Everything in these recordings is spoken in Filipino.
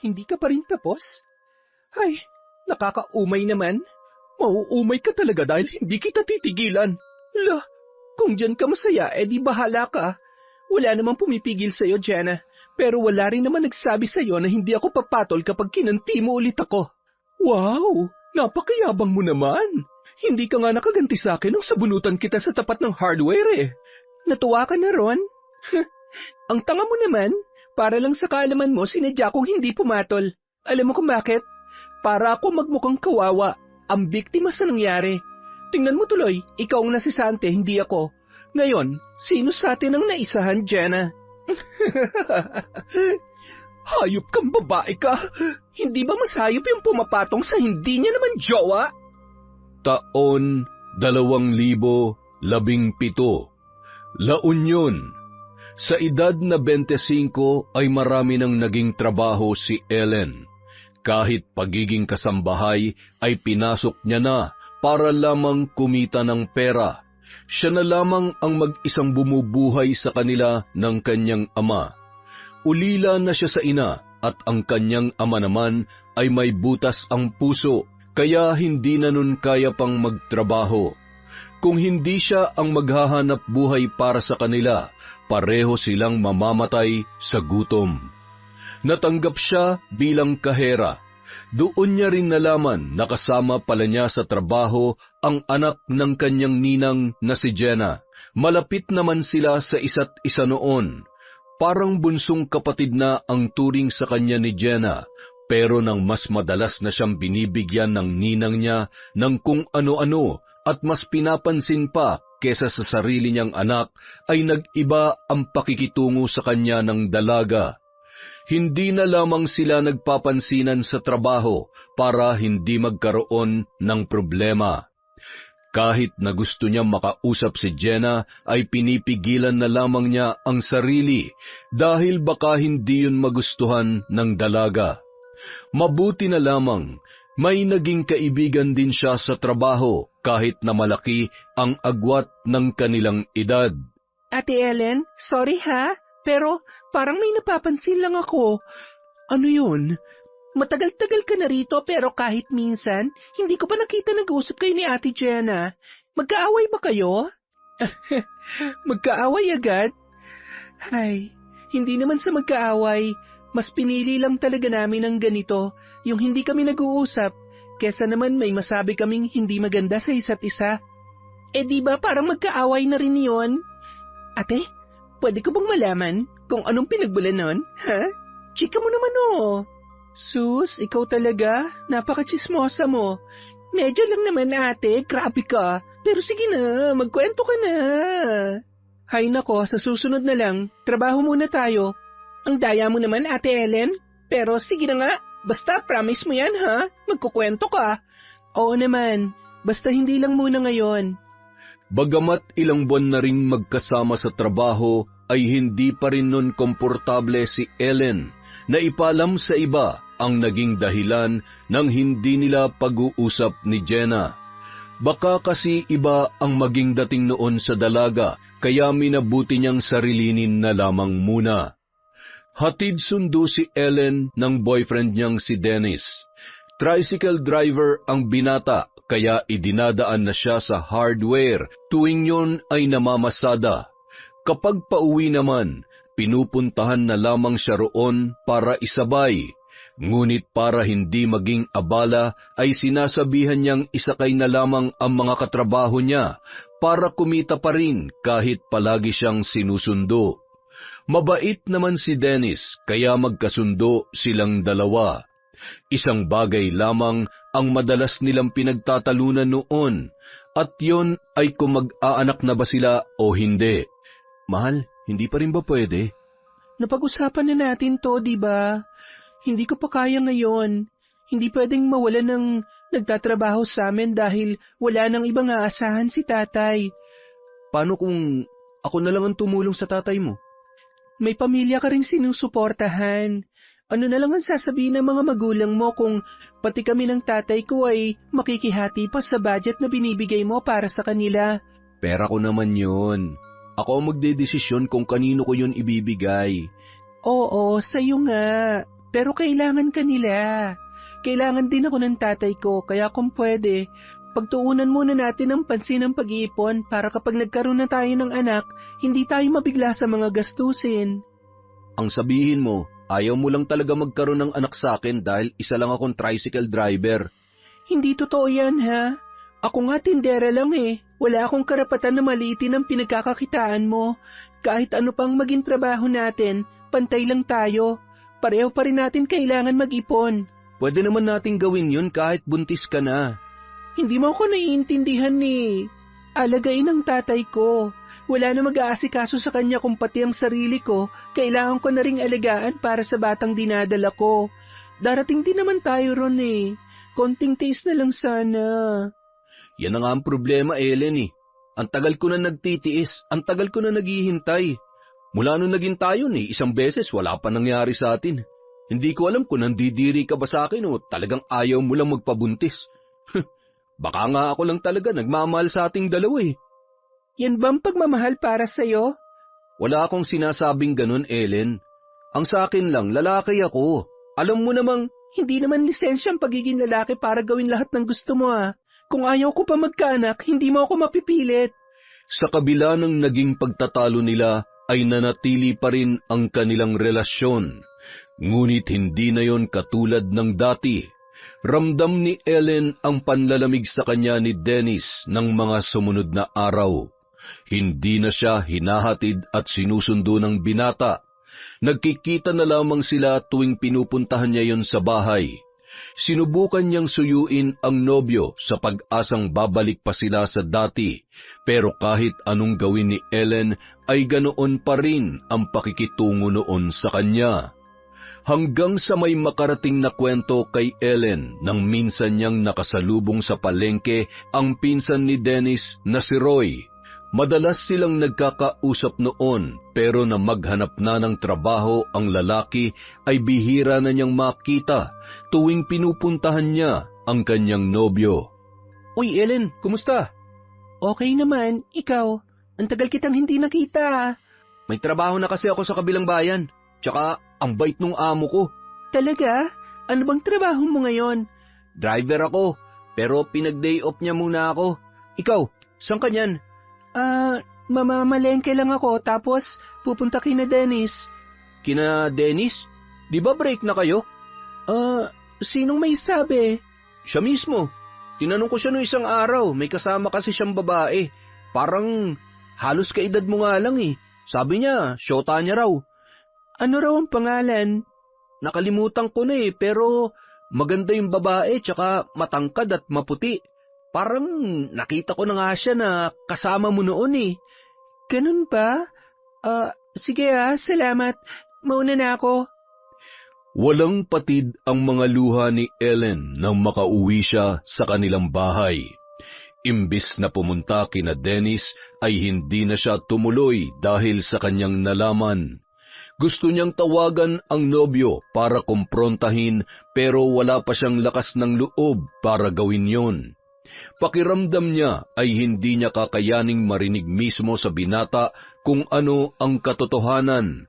Hindi ka pa rin tapos? Ay, nakakaumay naman. Mauumay ka talaga dahil hindi kita titigilan. Lah, kung dyan ka masaya, di bahala ka. Wala namang pumipigil sa'yo, Jenna. Pero wala rin naman nagsabi sa'yo na hindi ako papatol kapag kinanti mo ulit ako. Wow, napakayabang mo naman. Hindi ka nga nakaganti sa akin nung sabunutan kita sa tapat ng hardware eh. Natuwa ka na, Ron? Ang tanga mo naman. Para lang sa kaalaman mo, sinadya kong hindi pumatol. Alam mo kung bakit? Para ako magmukhang kawawa, ang biktima sa nangyari. Tingnan mo tuloy, ikaw ang nasisante, hindi ako. Ngayon, sino sa atin ang naisahan, Jenna? Hayop kang babae ka. Hindi ba mas hayop yung pumapatong sa hindi niya naman jowa? Taon 2017, La Union. Sa edad na 25 ay marami nang naging trabaho si Ellen. Kahit pagiging kasambahay ay pinasok niya na para lamang kumita ng pera. Siya na lamang ang mag-isang bumubuhay sa kanila ng kanyang ama. Ulila na siya sa ina at ang kanyang ama naman ay may butas ang puso, kaya hindi na nun kaya pang magtrabaho. Kung hindi siya ang maghahanap buhay para sa kanila, pareho silang mamamatay sa gutom. Natanggap siya bilang kahera. Doon niya rin nalaman na kasama pala niya sa trabaho ang anak ng kanyang ninang na si Jenna. Malapit naman sila sa isa't isa noon. Parang bunsong kapatid na ang turing sa kanya ni Jenna, pero nang mas madalas na siyang binibigyan ng ninang niya ng kung ano-ano at mas pinapansin pa kesa sa sarili niyang anak, ay nag-iba ang pakikitungo sa kanya ng dalaga. Hindi na lamang sila nagpapansinan sa trabaho para hindi magkaroon ng problema. Kahit na gusto niya makausap si Jenna, ay pinipigilan na lamang niya ang sarili dahil baka hindi yun magustuhan ng dalaga. Mabuti na lamang, may naging kaibigan din siya sa trabaho kahit na malaki ang agwat ng kanilang edad. Ate Ellen, sorry ha, pero parang may napapansin lang ako. Ano yun? Matagal-tagal ka na rito pero kahit minsan, hindi ko pa nakita nag-uusap kayo ni Ate Jenna. Magkaaway ba kayo? Magkaaway agad? Ay, hindi naman sa magkaaway. Mas pinili lang talaga namin ang ganito, yung hindi kami nag-uusap, kesa naman may masabi kaming hindi maganda sa isa't isa. Di ba parang magkaaway na rin yun? Ate, pwede ko bang malaman kung anong pinagbulan nun? Ha? Chika mo naman oh. Sus, ikaw talaga, napaka-chismosa mo. Medyo lang naman ate, grabe ka. Pero sige na, magkwento ka na. Hay nako, sa susunod na lang, trabaho muna tayo. Ang daya mo naman, Ate Ellen. Pero sige na nga, basta promise mo yan ha, magkukwento ka. Oo naman, basta hindi lang muna ngayon. Bagamat ilang buwan na ring magkasama sa trabaho, ay hindi pa rin nun komportable si Ellen na ipalam sa iba ang naging dahilan ng hindi nila pag-uusap ni Jenna. Baka kasi iba ang maging dating noon sa dalaga, kaya minabuti niyang sarilinin na lamang muna. Hatid sundo si Ellen ng boyfriend niyang si Dennis. Tricycle driver ang binata, kaya idinadaan na siya sa hardware tuwing yon ay namamasada. Kapag pauwi naman, pinupuntahan na lamang siya roon para isabay. Ngunit para hindi maging abala ay sinasabihan niyang isakay na lamang ang mga katrabaho niya para kumita pa rin kahit palagi siyang sinusundo. Mabait naman si Dennis kaya magkasundo silang dalawa. Isang bagay lamang ang madalas nilang pinagtatalunan noon at yon ay kung mag-aanak na ba sila o hindi. Mahal, hindi pa rin ba pwede? Napag-usapan na natin to, di ba? Hindi ko pa kaya ngayon. Hindi pwedeng mawala ng nagtatrabaho sa amin dahil wala nang ibang aasahan si tatay. Paano kung ako na lang ang tumulong sa tatay mo? May pamilya ka ring sinusuportahan. Ano na lang ang sasabihin ng mga magulang mo kung pati kami ng tatay ko ay makikihati pa sa budget na binibigay mo para sa kanila? Pera ko naman yun. Ako ang magdedesisyon kung kanino ko yun ibibigay. Oo, sa'yo nga. Pero kailangan ka nila. Kailangan din ako ng tatay ko, kaya kung pwede, pagtuunan muna natin ng pansin ang pag-iipon para kapag nagkaroon na tayo ng anak, hindi tayo mabigla sa mga gastusin. Ang sabihin mo, ayaw mo lang talaga magkaroon ng anak sa akin dahil isa lang akong tricycle driver. Hindi totoo yan, ha? Ako nga tindera lang eh. Wala akong karapatan na maliitin ang pinagkakakitaan mo. Kahit ano pang maging trabaho natin, pantay lang tayo. Pareho pa rin natin kailangan mag-ipon. Pwede naman nating gawin yun kahit buntis ka na. Hindi mo ako naiintindihan eh. Alagain ang tatay ko. Wala na mag-aasikaso sa kanya kung pati ang sarili ko, kailangan ko na ring alagaan para sa batang dinadala ko. Darating din naman tayo ron eh. Konting tiis na lang sana. Yan na nga ang problema, Ellen eh. Ang tagal ko na nagtitiis, ang tagal ko na naghihintay. Mula nung naging tayo ni, isang beses wala pa nangyari sa atin. Hindi ko alam kung nandidiri ka ba sa akin o talagang ayaw mo lang magpabuntis. Baka nga ako lang talaga nagmamahal sa ating dalawa eh. Yan bang pagmamahal para sa'yo? Wala akong sinasabing ganun, Ellen. Ang sa akin lang, lalaki ako. Alam mo namang, hindi naman lisensya ang pagiging lalaki para gawin lahat ng gusto mo ah. Kung ayaw ko pa magkaanak, hindi mo ako mapipilit. Sa kabila ng naging pagtatalo nila, ay nanatili pa rin ang kanilang relasyon. Ngunit hindi na yon katulad ng dati. Ramdam ni Ellen ang panlalamig sa kanya ni Dennis ng mga sumunod na araw. Hindi na siya hinahatid at sinusundo ng binata. Nagkikita na lamang sila tuwing pinupuntahan niya yon sa bahay. Sinubukan niyang suyuin ang nobyo sa pag-asang babalik pa sila sa dati, pero kahit anong gawin ni Ellen ay ganoon pa rin ang pakikitungo noon sa kanya. Hanggang sa may makarating na kwento kay Ellen nang minsan niyang nakasalubong sa palengke ang pinsan ni Dennis na si Roy. Madalas silang nagkakausap noon, pero na maghanap na ng trabaho ang lalaki ay bihira na niyang makita tuwing pinupuntahan niya ang kanyang nobyo. Uy Ellen, kumusta? Okay naman, ikaw. Ang tagal kitang hindi nakita. May trabaho na kasi ako sa kabilang bayan, tsaka ang bait nung amo ko. Talaga? Ano bang trabaho mo ngayon? Driver ako, pero pinag-day off niya muna ako. Ikaw, saan ka niyan? Mamamalengke lang ako tapos pupunta kina Dennis. Kina Dennis? Di ba break na kayo? Sinong may sabi? Siya mismo. Tinanong ko siya noong isang araw, may kasama kasi siyang babae. Parang halos kaedad mo nga lang eh. Sabi niya, syota niya raw. Ano raw ang pangalan? Nakalimutan ko na eh, pero maganda yung babae tsaka matangkad at maputi. Parang nakita ko na nga siya na kasama mo noon eh. Ganun ba? Sige salamat. Mauna na ako. Walang patid ang mga luha ni Ellen nang makauwi siya sa kanilang bahay. Imbis na pumunta kina Dennis ay hindi na siya tumuloy dahil sa kanyang nalaman. Gusto niyang tawagan ang nobyo para kumprontahin pero wala pa siyang lakas ng loob para gawin yon. Pakiramdam niya ay hindi niya kakayaning marinig mismo sa binata kung ano ang katotohanan.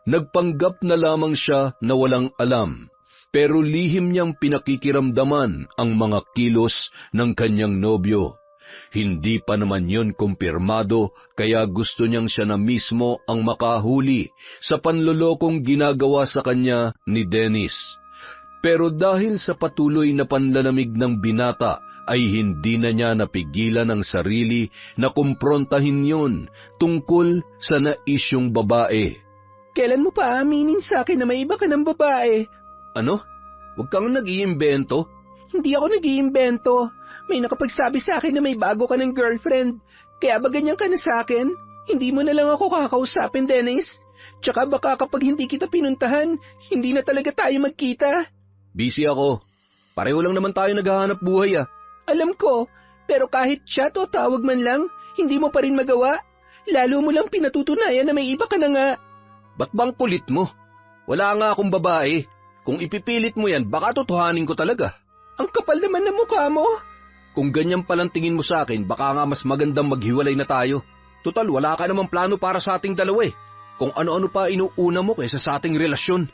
Nagpanggap na lamang siya na walang alam, pero lihim niyang pinakikiramdaman ang mga kilos ng kanyang nobyo. Hindi pa naman yon kumpirmado, kaya gusto niyang siya na mismo ang makahuli sa panlolokong ginagawa sa kanya ni Dennis. Pero dahil sa patuloy na panlalamig ng binata, ay hindi na niya napigilan ang sarili na kumprontahin yon tungkol sa naisyong babae. Kailan mo pa aaminin sa akin na may iba ka ng babae? Ano? Huwag kang nag-iimbento? Hindi ako nag-iimbento. May nakapagsabi sa akin na may bago ka ng girlfriend. Kaya ba ganyan ka na sa akin? Hindi mo na lang ako kakausapin, Dennis. Tsaka baka kapag hindi kita pinuntahan, hindi na talaga tayo magkita. Busy ako. Pareho lang naman tayo naghahanap buhay ah. Alam ko, pero kahit chat o tawag man lang, hindi mo pa rin magawa. Lalo mo lang pinatutunayan na may iba ka na nga. Ba't bang kulit mo? Wala nga akong babae. Kung ipipilit mo yan, baka totohanin ko talaga. Ang kapal naman ng mukha mo. Kung ganyan palang tingin mo sa akin, baka nga mas magandang maghiwalay na tayo. Total, wala ka namang plano para sa ating dalawa eh. Kung ano-ano pa inuuna mo kaysa sa ating relasyon.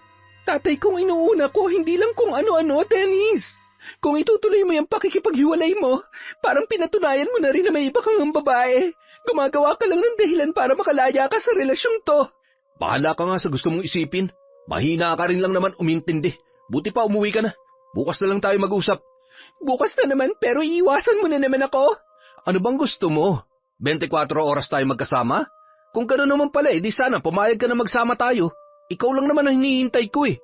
Tatay kong inuuna ko, hindi lang kung ano-ano, Dennis. Kung itutuloy mo yung pakikipaghiwalay mo, parang pinatunayan mo na rin na may iba kang babae. Gumagawa ka lang ng dahilan para makalaya ka sa relasyong to. Bahala ka nga sa gusto mong isipin. Mahina ka rin lang naman umintindi. Buti pa umuwi ka na. Bukas na lang tayo mag-usap. Bukas na naman, pero iiwasan mo na naman ako. Ano bang gusto mo? 24 oras tayo magkasama? Kung gano'n naman pala, di sana pumayag ka na magsama tayo. Ikaw lang naman ang hinihintay ko eh.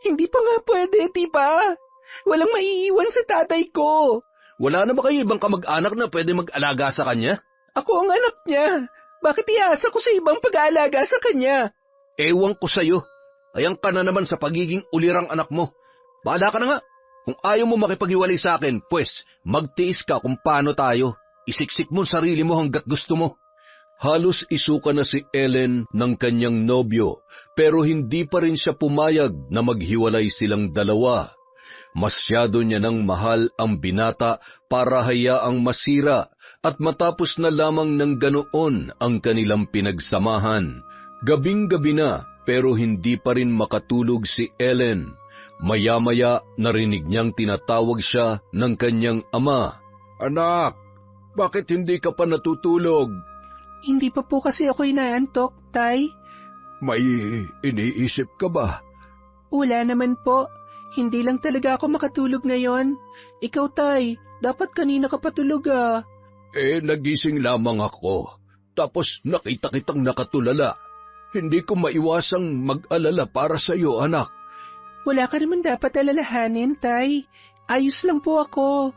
Hindi pa nga pwede, di ba? Walang maiiwan sa tatay ko. Wala na ba kayo ibang kamag-anak na pwede mag-alaga sa kanya? Ako ang anak niya. Bakit iasa ko sa ibang pag-aalaga sa kanya? Ewan ko sa'yo. Ayang ka na naman sa pagiging ulirang anak mo. Bahala ka na nga. Kung ayaw mo makipaghiwalay sa akin, pues magtiis ka kung paano tayo. Isiksik mo sarili mo hanggat gusto mo. Halos isuka na si Ellen ng kanyang nobyo, pero hindi pa rin siya pumayag na maghiwalay silang dalawa. Masyado niya nang mahal ang binata para hayaang masira at matapos na lamang ng ganoon ang kanilang pinagsamahan. Gabing-gabi na pero hindi pa rin makatulog si Ellen. Maya-maya narinig niyang tinatawag siya ng kanyang ama. Anak, bakit hindi ka pa natutulog? Hindi pa po kasi ako inaantok, Tay. May iniisip ka ba? Wala naman po. Hindi lang talaga ako makatulog ngayon. Ikaw, Tay, dapat kanina ka patulog ah. Nagising lamang ako. Tapos nakita kitang nakatulala. Hindi ko maiwasang mag-alala para sa iyo, anak. Wala ka naman dapat alalahanin, Tay. Ayos lang po ako.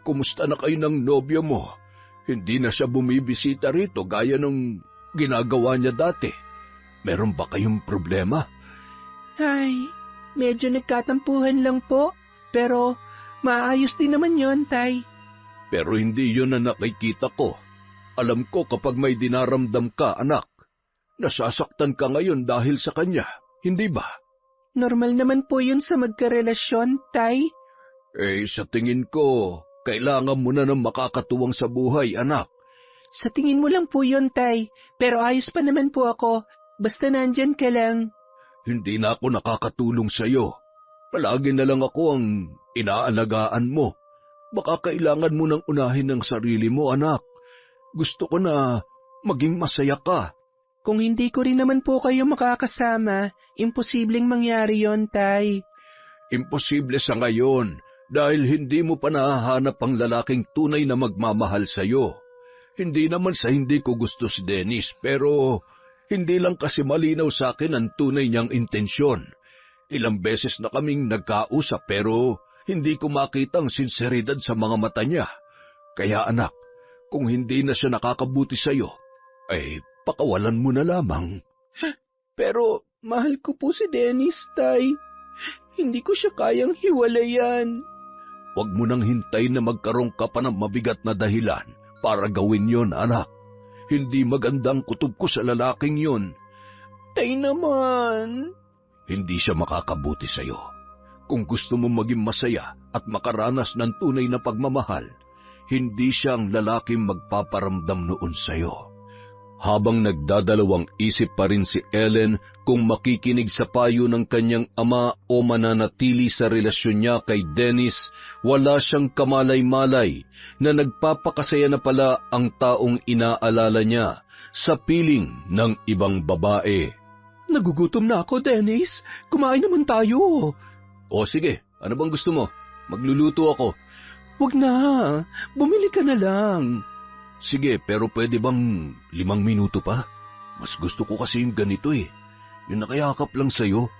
Kumusta na kayo ng nobyo mo? Hindi na siya bumibisita rito gaya nung ginagawa niya dati. Meron ba kayong problema? Ay, medyo nagkatampuhan lang po. Pero maayos din naman yon, Tay. Pero hindi yun na nakikita ko. Alam ko kapag may dinaramdam ka, anak. Nasasaktan ka ngayon dahil sa kanya, hindi ba? Normal naman po yun sa magkarelasyon, Tay. Sa tingin ko, kailangan mo na ng makakatuwang sa buhay, anak. Sa tingin mo lang po yun, Tay. Pero ayos pa naman po ako. Basta nandyan ka lang. Hindi na ako nakakatulong sa'yo. Palagi na lang ako ang inaalagaan mo. Baka kailangan mo nang unahin ang sarili mo, anak. Gusto ko na maging masaya ka. Kung hindi ko rin naman po kayo makakasama, imposibleng mangyari yon, Tay. Imposible sa ngayon. Dahil hindi mo pa nahahanap ang lalaking tunay na magmamahal sa'yo. Hindi naman sa hindi ko gusto si Dennis, pero hindi lang kasi malinaw sa akin ang tunay niyang intensyon. Ilang beses na kaming nagkausap pero hindi ko makita ang sinseridad sa mga mata niya. Kaya anak, kung hindi na siya nakakabuti sa'yo, pakawalan mo na lamang. Pero mahal ko po si Dennis, Tay. Hindi ko siya kayang hiwalayan. Huwag mo nang hintay na magkaroon ka pa ng mabigat na dahilan para gawin yon, anak. Hindi magandang kutob ko sa lalaking yon. Tay naman. Hindi siya makakabuti sa'yo. Kung gusto mo maging masaya at makaranas ng tunay na pagmamahal, hindi siya ang lalaking magpaparamdam noon sa'yo. Habang nagdadalawang isip pa rin si Ellen kung makikinig sa payo ng kanyang ama o mananatili sa relasyon niya kay Dennis, wala siyang kamalay-malay na nagpapakasaya na pala ang taong inaalala niya sa piling ng ibang babae. Nagugutom na ako, Dennis. Kumain naman tayo. O sige, ano bang gusto mo? Magluluto ako. Huwag na, bumili ka na lang. Sige, pero pwede bang 5 minuto pa? Mas gusto ko kasi yung ganito eh. Yung nakayakap lang sa'yo.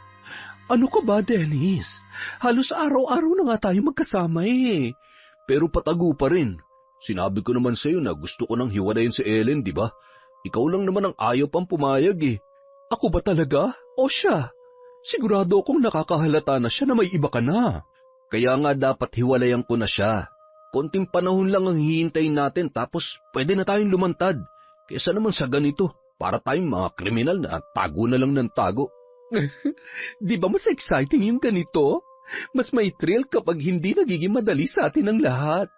Ano ka ba, Dennis? Halos araw-araw na nga tayo magkasama eh. Pero patago pa rin. Sinabi ko naman sa'yo na gusto ko nang hiwalayin si Ellen, di ba? Ikaw lang naman ang ayaw pang pumayag eh. Ako ba talaga? O siya? Sigurado akong nakakahalata na siya na may iba ka na. Kaya nga dapat hiwalayan ko na siya. Konting panahon lang ang hihintayin natin tapos pwede na tayong lumantad. Kesa naman sa ganito, para tayong mga kriminal na tago na lang ng tago. Di ba mas exciting yung ganito? Mas may thrill kapag hindi nagiging madali sa atin ang lahat.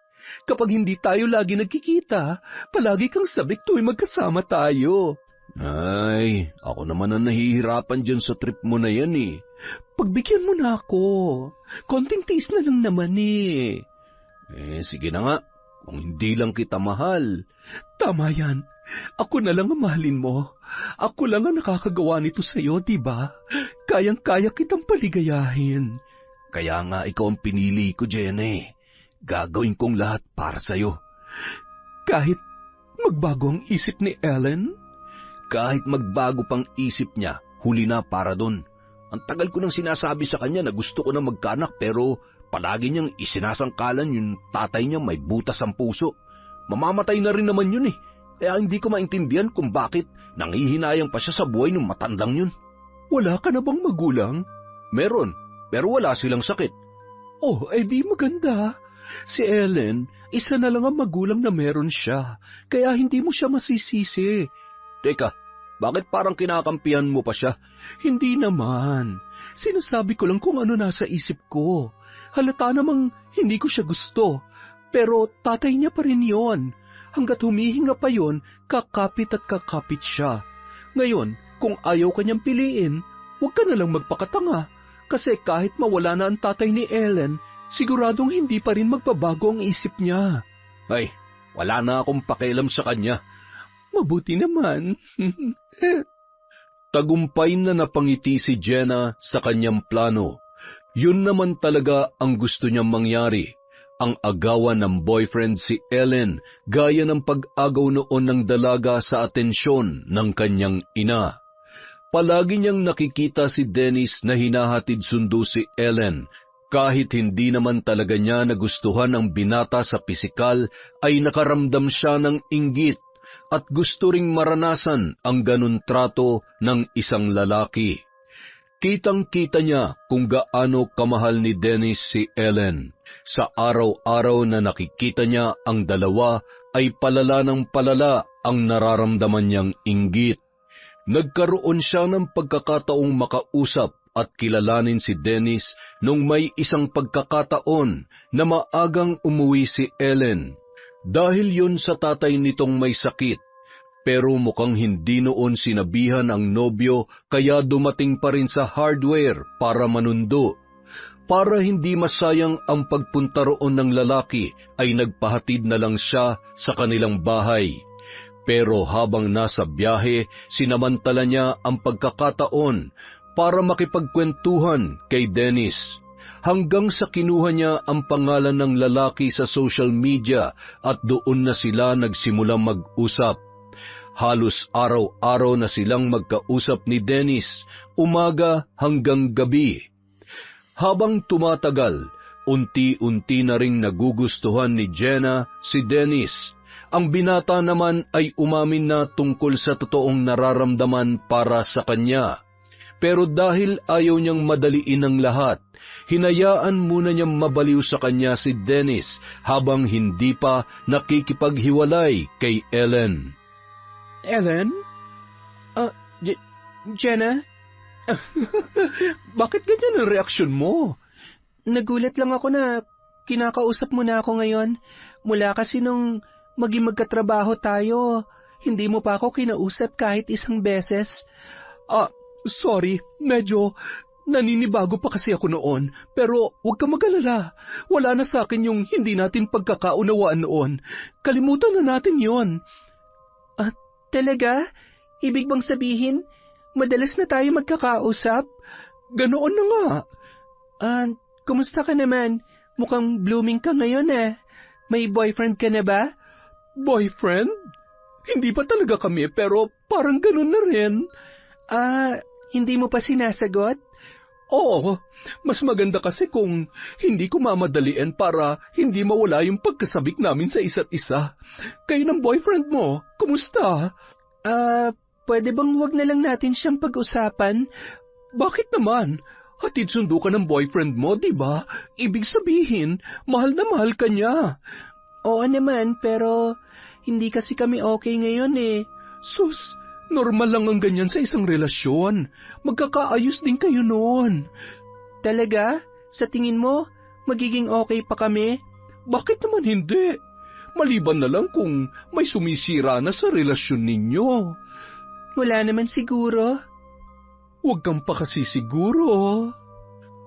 Kapag hindi tayo lagi nagkikita, palagi kang sabik tuwing magkasama tayo. Ay, ako naman ang nahihirapan dyan sa trip mo na yan eh. Pagbigyan mo na ako. Konting tiis na lang naman eh. Sige na nga. Kung hindi lang kita mahal. Tama yan. Ako na lang ang mahalin mo. Ako lang ang nakakagawa nito sa'yo, diba? Kayang-kaya kitang paligayahin. Kaya nga ikaw ang pinili ko, Jenny. Gagawin kong lahat para sa'yo. Kahit magbago ang isip ni Ellen? Kahit magbago pang isip niya, huli na para dun. Ang tagal ko nang sinasabi sa kanya na gusto ko na magkaanak pero palagi niyang isinasangkalan yung tatay niya may butas ang puso. Mamamatay na rin naman yun eh. Kaya hindi ko maintindihan kung bakit nanghihinayang pa siya sa buhay ng matandang yun. Wala ka na bang magulang? Meron, pero wala silang sakit. Oh, di maganda. Si Ellen, isa na lang ang magulang na meron siya, kaya hindi mo siya masisisi. Teka, bakit parang kinakampihan mo pa siya? Hindi naman. Sinasabi ko lang kung ano nasa isip ko. Halata namang hindi ko siya gusto. Pero tatay niya pa rin yon. Hanggat humihinga pa yon, kakapit at kakapit siya. Ngayon, kung ayaw kanyang piliin, huwag ka na lang magpakatanga. Kasi kahit mawala na ang tatay ni Ellen, siguradong hindi pa rin magbabago ang isip niya. Ay, wala na akong pakialam sa kanya. Mabuti naman. Tagumpay na napangiti si Jenna sa kanyang plano. Yun naman talaga ang gusto niyang mangyari. Ang agawan ng boyfriend si Ellen gaya ng pag-agaw noon ng dalaga sa atensyon ng kanyang ina. Palagi niyang nakikita si Dennis na hinahatid sundo si Ellen. Kahit hindi naman talaga niya nagustuhan ang binata sa pisikal, ay nakaramdam siya ng inggit at gusto ring maranasan ang ganun trato ng isang lalaki. Kitang-kita niya kung gaano kamahal ni Dennis si Ellen. Sa araw-araw na nakikita niya ang dalawa ay palala ng palala ang nararamdaman niyang inggit. Nagkaroon siya ng pagkakataong makausap at kilalanin si Dennis nung may isang pagkakataon na maagang umuwi si Ellen. Dahil yun sa tatay nitong may sakit, pero mukhang hindi noon sinabihan ang nobyo kaya dumating pa rin sa hardware para manundo. Para hindi masayang ang pagpunta roon ng lalaki ay nagpahatid na lang siya sa kanilang bahay. Pero habang nasa biyahe, sinamantala niya ang pagkakataon para makipagkwentuhan kay Dennis. Hanggang sa kinuha niya ang pangalan ng lalaki sa social media at doon na sila nagsimulang mag-usap. Halos araw-araw na silang magkausap ni Dennis, umaga hanggang gabi. Habang tumatagal, unti-unti na ring nagugustuhan ni Jenna si Dennis. Ang binata naman ay umamin na tungkol sa totoong nararamdaman para sa kanya. Pero dahil ayaw niyang madaliin ang lahat, hinayaan muna niyang mabaliw sa kanya si Dennis habang hindi pa nakikipaghiwalay kay Ellen. Ellen? Jenna? Bakit ganyan ang reaksyon mo? Nagulat lang ako na kinakausap mo na ako ngayon. Mula kasi nung maging magkatrabaho tayo, hindi mo pa ako kinausap kahit isang beses. Sorry, medyo naninibago pa kasi ako noon. Pero huwag ka mag-alala. Wala na sa akin yung hindi natin pagkakaunawaan noon. Kalimutan na natin yon. Talaga? Ibig bang sabihin, madalas na tayo magkakausap? Ganoon na nga. Kumusta ka naman? Mukhang blooming ka ngayon eh. May boyfriend ka na ba? Boyfriend? Hindi pa talaga kami pero parang ganun na rin. Hindi mo pa sinasagot? Oo, mas maganda kasi kung hindi ko mamadalian para hindi mawala yung pagkasabik namin sa isa't isa. Kayo ng boyfriend mo, kumusta? Pwede bang wag na lang natin siyang pag-usapan? Bakit naman? Hatid sundo ka ng boyfriend mo, di ba? Ibig sabihin, mahal na mahal ka niya. Oo naman, pero hindi kasi kami okay ngayon eh. Sus, normal lang ang ganyan sa isang relasyon. Magkakaayos din kayo noon. Talaga? Sa tingin mo, magiging okay pa kami? Bakit naman hindi? Maliban na lang kung may sumisira na sa relasyon ninyo. Wala naman siguro. Huwag kang pa kasi siguro.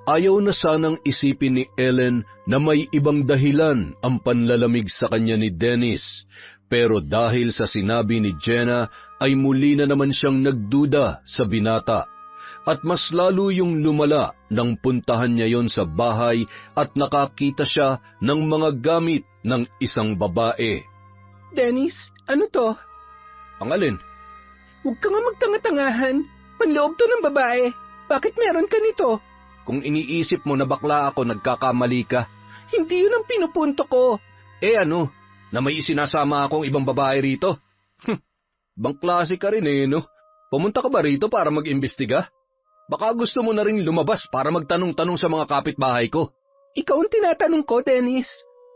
Ayaw na sanang isipin ni Ellen na may ibang dahilan ang panlalamig sa kanya ni Dennis, pero dahil sa sinabi ni Jenna ay muli na naman siyang nagduda sa binata. At mas lalo yung lumala nang puntahan niya yon sa bahay at nakakita siya ng mga gamit ng isang babae. Dennis, ano to? Ang alin? Huwag ka nga magtanga-tangahan. Panloob to ng babae. Bakit meron ka nito? Kung iniisip mo na bakla ako, nagkakamali ka. Hindi yun ang pinupunto ko. Ano? Na may isinasama akong ibang babae rito? Ibang klase ka rin no? Pumunta ka ba rito para mag-imbestiga? Baka gusto mo na rin lumabas para magtanong-tanong sa mga kapitbahay ko. Ikaw ang tinatanong ko, Dennis.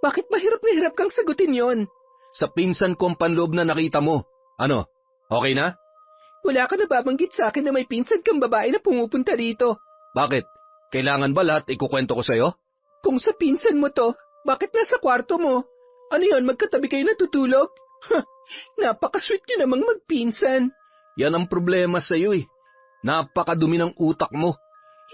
Bakit mahirap na hirap kang sagutin yon? Sa pinsan kong panloob na nakita mo. Ano? Okay na? Wala ka na babanggit sa akin na may pinsan kang babae na pumupunta rito. Bakit? Kailangan ba lahat ikukwento ko sa'yo? Kung sa pinsan mo to, bakit nasa kwarto mo? Ano yon, magkatabi kayo natutulog? Napaka-sweet nyo namang magpinsan. Yan ang problema sa'yo Napakadumi ng utak mo.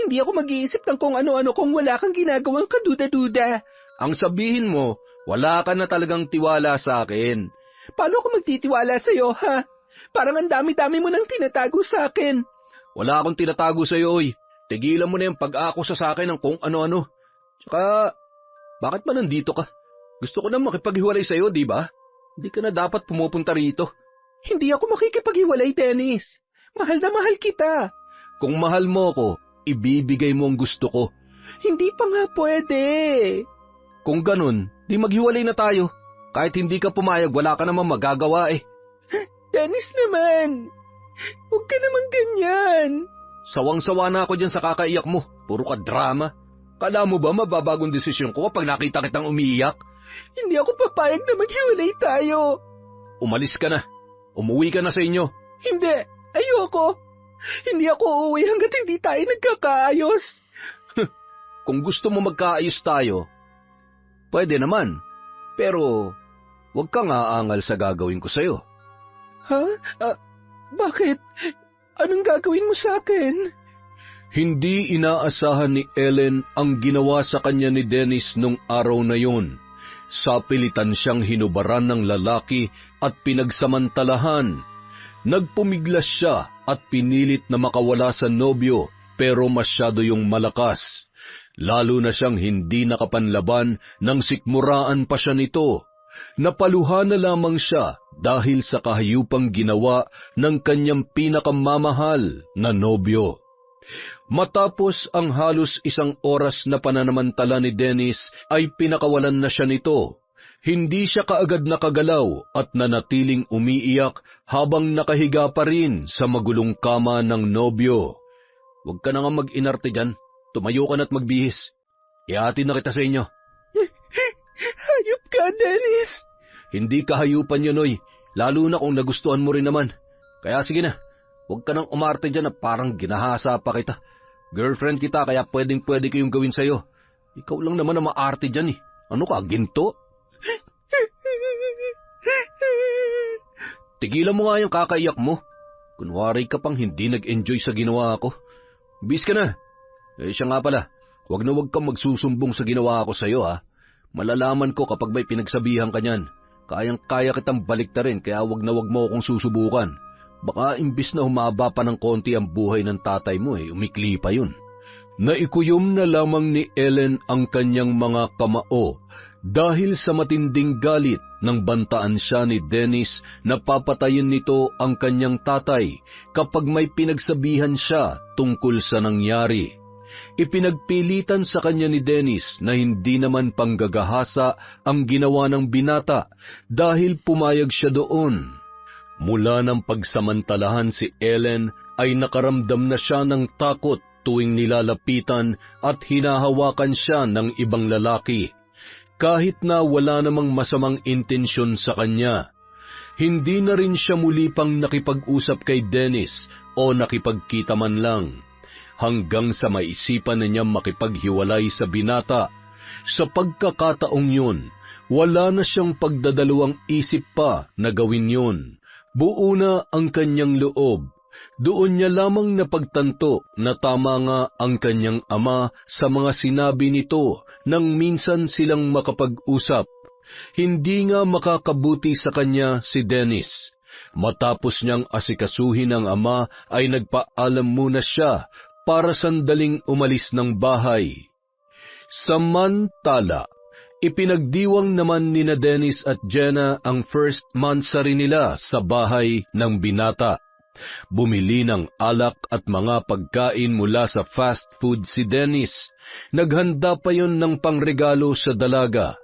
Hindi ako mag-iisip ng kung ano-ano kung wala kang ginagawang kaduda-duda. Ang sabihin mo, wala ka na talagang tiwala sa akin. Paano ako magtitiwala sa'yo, ha? Parang ang dami-dami mo nang tinatago sa akin. Wala akong tinatago sa'yo, Tigilan mo na yung pag-akusa sa akin ng kung ano-ano. Tsaka, bakit ba nandito ka? Gusto ko na makipaghiwalay sa'yo, di ba? Hindi ka na dapat pumupunta rito. Hindi ako makikipaghiwalay, Dennis. Mahal na mahal kita. Kung mahal mo ko, ibibigay mo ang gusto ko. Hindi pa nga pwede. Kung ganun, di maghiwalay na tayo. Kahit hindi ka pumayag, wala ka namang magagawa Dennis naman, huwag ka naman ganyan. Sawang-sawa na ako dyan sa kakaiyak mo. Puro ka drama. Kala mo ba mababagong desisyon ko kapag nakita kitang umiiyak? Hindi ako papayag na maghiwalay tayo. Umalis ka na. Umuwi ka na sa inyo. Hindi, ayoko. Hindi ako uuwi hanggat hindi tayo nagkakaayos. Kung gusto mo magkaayos tayo, pwede naman. Pero, huwag kang aangal sa gagawin ko sa'yo. Ha? Bakit? Anong gagawin mo sa akin? Hindi inaasahan ni Ellen ang ginawa sa kanya ni Dennis nung araw na yon. Sapilitan siyang hinubaran ng lalaki at pinagsamantalahan. Nagpumiglas siya at pinilit na makawala sa nobyo pero masyado yung malakas. Lalo na siyang hindi nakapanlaban nang sikmuraan pa siya nito. Napaluha na lamang siya dahil sa kahayupang ginawa ng kanyang pinakamamahal na nobyo. Matapos ang halos 1 oras na pananamantala ni Dennis ay pinakawalan na siya nito. Hindi siya kaagad nakagalaw at nanatiling umiiyak habang nakahiga pa rin sa magulong kama ng nobyo. Huwag ka na nga mag-inarte dyan. Tumayo ka na't magbihis. Ihatid na kita sa inyo. Hayop ka, Dennis. Hindi kahayupan yun, lalo na kung nagustuhan mo rin naman. Kaya sige na, huwag ka nang umarte dyan na parang ginahasa pa kita. Girlfriend kita, kaya pwedeng-pwede ko yung gawin sa'yo. Ikaw lang naman na maarte dyan Ano ka, ginto? Tigilan mo nga yung kakaiyak mo. Kunwari ka pang hindi nag-enjoy sa ginawa ko. Bis ka na. Siya nga pala, huwag na huwag kang magsusumbong sa ginawa ko sa'yo Malalaman ko kapag may pinagsabihan ka niyan. Kayang-kaya kitang baliktarin kaya huwag na huwag mo akong susubukan. Baka imbis na humaba pa ng konti ang buhay ng tatay mo umikli pa yun. Naikuyom na lamang ni Ellen ang kanyang mga kamao dahil sa matinding galit nang bantaan siya ni Dennis na papatayin nito ang kanyang tatay kapag may pinagsabihan siya tungkol sa nangyari. Ipinagpilitan sa kanya ni Dennis na hindi naman panggagahasa ang ginawa ng binata dahil pumayag siya doon. Mula ng pagsamantalahan si Ellen ay nakaramdam na siya ng takot tuwing nilalapitan at hinahawakan siya ng ibang lalaki. Kahit na wala namang masamang intensyon sa kanya, hindi na rin siya muli pang nakipag-usap kay Dennis o nakipagkita man lang. Hanggang sa maisipan na niya makipaghiwalay sa binata. Sa pagkakataong yun, wala na siyang pagdadalawang isip pa na gawin yun. Buo na ang kanyang loob. Doon niya lamang napagtanto na tama nga ang kanyang ama sa mga sinabi nito nang minsan silang makapag-usap. Hindi nga makakabuti sa kanya si Dennis. Matapos niyang asikasuhin ang ama ay nagpaalam muna siya para sandaling umalis ng bahay. Samantala, ipinagdiwang naman nina Dennis at Jenna ang first monthsary nila sa bahay ng binata. Bumili ng alak at mga pagkain mula sa fast food si Dennis. Naghanda pa yon ng pangregalo sa dalaga.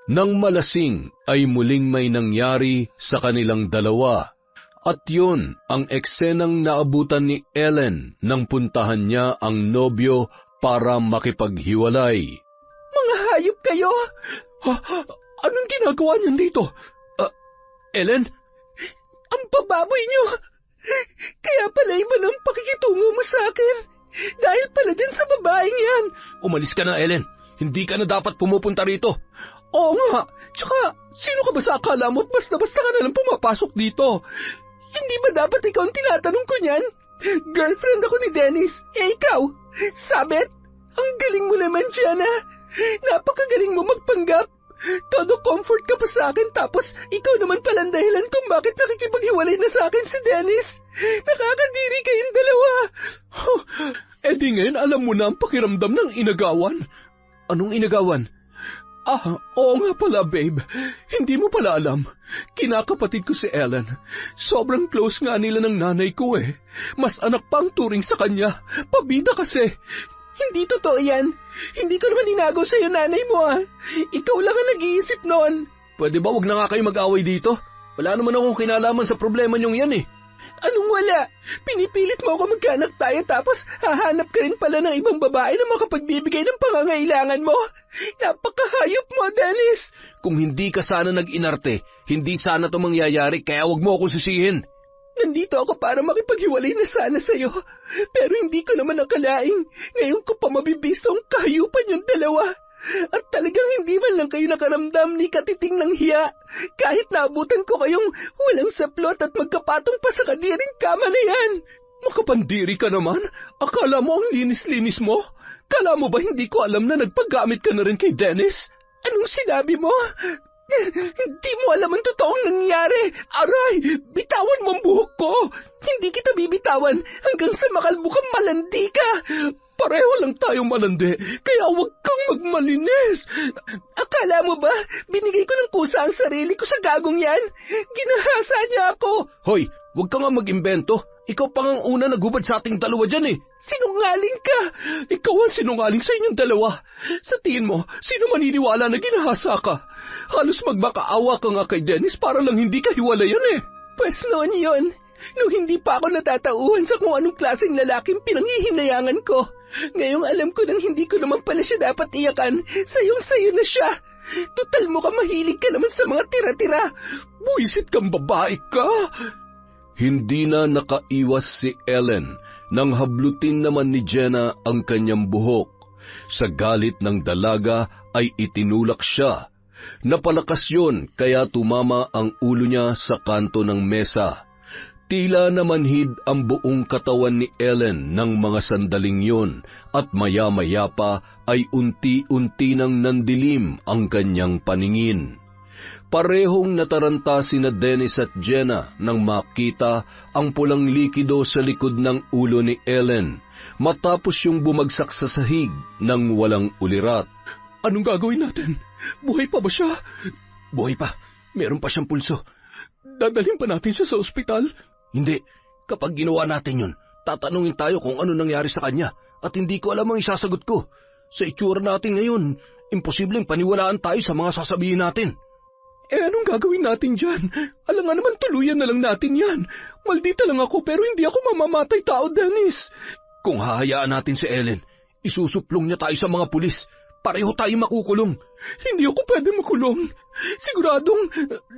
Nang malasing ay muling may nangyari sa kanilang dalawa. At yun ang eksenang naabutan ni Ellen nang puntahan niya ang nobyo para makipaghiwalay. Mga hayop kayo! Anong ginagawa niyan dito? Ellen? Ang bababoy niyo! Kaya pala iba lang pakikitungo mo sa akin. Dahil pala din sa babaeng yan. Umalis ka na, Ellen. Hindi ka na dapat pumupunta rito. Oo nga. Tsaka, sino ka ba sa akala mo at basta-basta ka na lang pumapasok dito? Hindi ba dapat ikaw ang tinatanong ko niyan? Girlfriend ako ni Dennis. Ikaw, sabit? Ang galing mo naman, Jenna. Napakagaling mo magpanggap. Todo comfort ka pa sa akin tapos ikaw naman palang dahilan kung bakit nakikipaghiwalay na sa akin si Dennis. Nakakadiri kayong dalawa. Di ngayon alam mo na ang pakiramdam ng inagawan. Anong inagawan? Oo nga pala, babe. Hindi mo pala alam. Kinakapatid ko si Ellen. Sobrang close nga nila ng nanay ko eh. Mas anak pa ang turing sa kanya. Pabida kasi. Hindi totoo yan. Hindi ko naman inagaw sa'yo nanay mo Ikaw lang ang nag-iisip noon. Pwede ba wag na nga kayo mag-away dito? Wala naman akong kinalaman sa problema niyong yan eh. Anong wala? Pinipilit mo ako magkaanak tayo tapos hahanap ka rin pala ng ibang babae na makapagbibigay ng pangangailangan mo? Napakahayop mo, Dennis! Kung hindi ka sana nag-inarte, hindi sana ito mangyayari kaya wag mo ako sisihin. Nandito ako para makipaghiwalay na sana sa'yo. Pero hindi ko naman nakalaing. Ngayon ko pa mabibisto ang kahayupan yung dalawa. At talagang hindi man lang kayo nakaramdam ni katiting ng hiya. Kahit naabutan ko kayong walang saplot at magkapatong pa sa kadiring kama na yan. Makapandiri ka naman? Akala mo ang linis-linis mo? Kala mo ba hindi ko alam na nagpaggamit ka na rin kay Dennis? Anong sinabi mo? Hindi mo alam ang totoong nangyari. Aray, bitawan mo ang buhok ko. Hindi kita bibitawan hanggang sa makalbukang malandi ka. Pareho lang tayong malandi, kaya huwag kang magmalinis. Akala mo ba, binigay ko ng kusa ang sarili ko sa gagong yan? Ginahasa niya ako. Hoy, huwag ka nga mag-imbento. Ikaw pa ang una naghubad sa ating dalawa dyan eh. Sinungaling ka. Ikaw ang sinungaling sa inyong dalawa. Sa tingin mo, sino maniniwala na ginahasa ka? Halos magmakaawa ka nga kay Dennis para lang hindi ka hiwalayan eh. Pues noon yun, nung hindi pa ako natatauhan sa kung anong klaseng lalaking pinanghihinayangan ko. Ngayong alam ko nang hindi ko naman pala siya dapat iyakan, sayong-sayo na siya. Tutal mo ka mahilig ka naman sa mga tira-tira. Buisit kang babae ka. Hindi na nakaiwas si Ellen nang hablutin naman ni Jenna ang kanyang buhok. Sa galit ng dalaga ay itinulak siya. Napalakas yun kaya tumama ang ulo niya sa kanto ng mesa. Tila namanhid ang buong katawan ni Ellen ng mga sandaling yun at maya-maya pa ay unti-unti nang nandilim ang kanyang paningin. Parehong nataranta sina Dennis at Jenna nang makita ang pulang likido sa likod ng ulo ni Ellen matapos yung bumagsak sa sahig ng walang ulirat. Anong gagawin natin? Buhay pa ba siya? Buhay pa. Meron pa siyang pulso. Dadalhin pa natin siya sa ospital? Hindi. Kapag ginawa natin yun, tatanungin tayo kung ano nangyari sa kanya at hindi ko alam ang isasagot ko. Sa itsura natin ngayon, imposibleng paniwalaan tayo sa mga sasabihin natin. Anong gagawin natin dyan? Alam nga naman tuluyan na lang natin yan. Maldita lang ako pero hindi ako mamamatay tao, Dennis. Kung hahayaan natin si Ellen, isusuplong niya tayo sa mga pulis. Pareho tayo makukulong. Hindi ako pwede makulong. Siguradong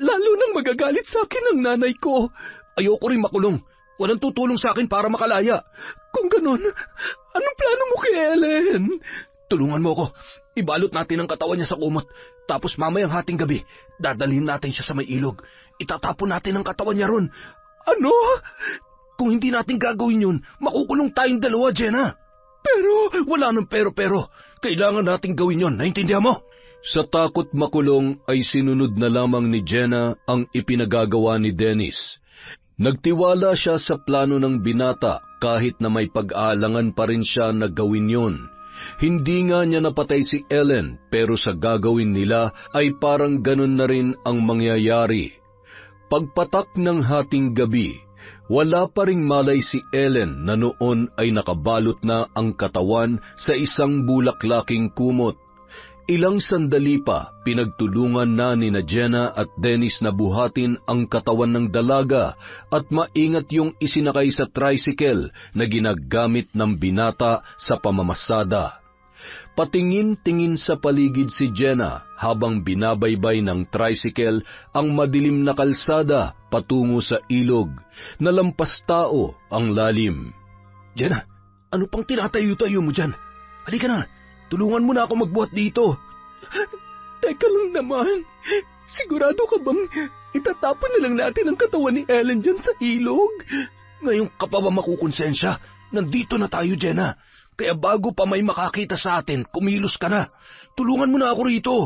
lalo nang magagalit sa akin ang nanay ko. Ayoko rin makulong. Walang tutulong sa akin para makalaya. Kung ganon, anong plano mo kay Ellen? tulungan mo ako. Ibalot natin ang katawan niya sa kumot. Tapos mamayang hating gabi, dadalhin natin siya sa may ilog. Itatapon natin ang katawan niya ron. Ano? Kung hindi natin gagawin yun, makukulong tayong dalawa, Jenna. Pero, wala nang pero. Kailangan nating gawin yon, naintindihan mo? Sa takot makulong ay sinunod na lamang ni Jenna ang ipinagagawa ni Dennis. Nagtiwala siya sa plano ng binata kahit na may pag-aalangan pa rin siya na gawin yon. Hindi nga niya napatay si Ellen pero sa gagawin nila ay parang ganun na rin ang mangyayari. Pagpatak ng hating gabi, wala pa ring malay si Ellen na noon ay nakabalot na ang katawan sa isang bulaklaking kumot. Ilang sandali pa, pinagtulungan na ni Jenna at Dennis na buhatin ang katawan ng dalaga at maingat yung isinakay sa tricycle na ginagamit ng binata sa pamamasada. Patingin-tingin sa paligid si Jenna habang binabaybay ng tricycle ang madilim na kalsada patungo sa ilog, na lampas tao ang lalim. Jenna, ano pang tinatayo-tayo mo dyan? Halika na! Tulungan mo na ako magbuhat dito. Teka lang naman. Sigurado ka bang itatapon na lang natin ang katawan ni Ellen dyan sa ilog? Ngayong ka pa ba makukonsensya? Nandito na tayo, Jenna. Kaya bago pa may makakita sa atin, kumilos ka na. Tulungan mo na ako rito.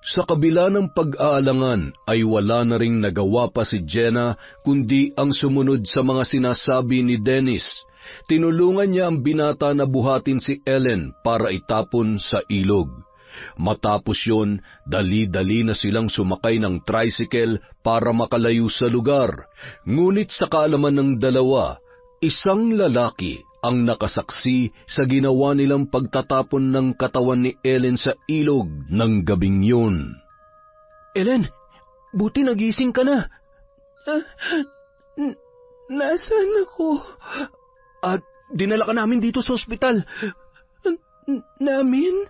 Sa kabila ng pag-aalangan ay wala na ring nagawa pa si Jenna kundi ang sumunod sa mga sinasabi ni Dennis. Tinulungan niya ang binata na buhatin si Ellen para itapon sa ilog. Matapos yun, dali-dali na silang sumakay ng tricycle para makalayo sa lugar. Ngunit sa kaalaman ng dalawa, isang lalaki ang nakasaksi sa ginawa nilang pagtatapon ng katawan ni Ellen sa ilog ng gabing yun. Ellen, buti nagising ka na. Nasaan ako? At dinala ka namin dito sa ospital. Namin?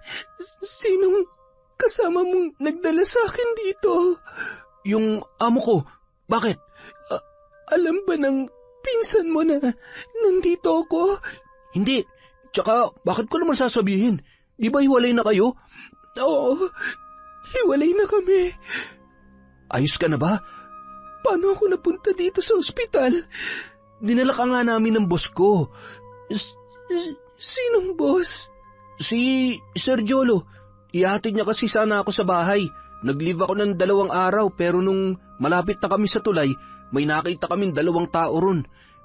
Sinong kasama mong nagdala sa akin dito? Yung amo ko. Bakit? Alam ba ng pinsan mo na nandito ako? Hindi. Tsaka, bakit ko naman sasabihin? Di ba hiwalay na kayo? Oo, hiwalay na kami. Ayos ka na ba? Paano ako napunta dito sa ospital? Dinala ka nga namin ng boss ko. Sinong boss? Si Sir Jolo. Ihatid niya kasi sana ako sa bahay. Nag-leave ako ng 2 araw pero nung malapit na kami sa tulay, may nakita kaming 2 tao ron.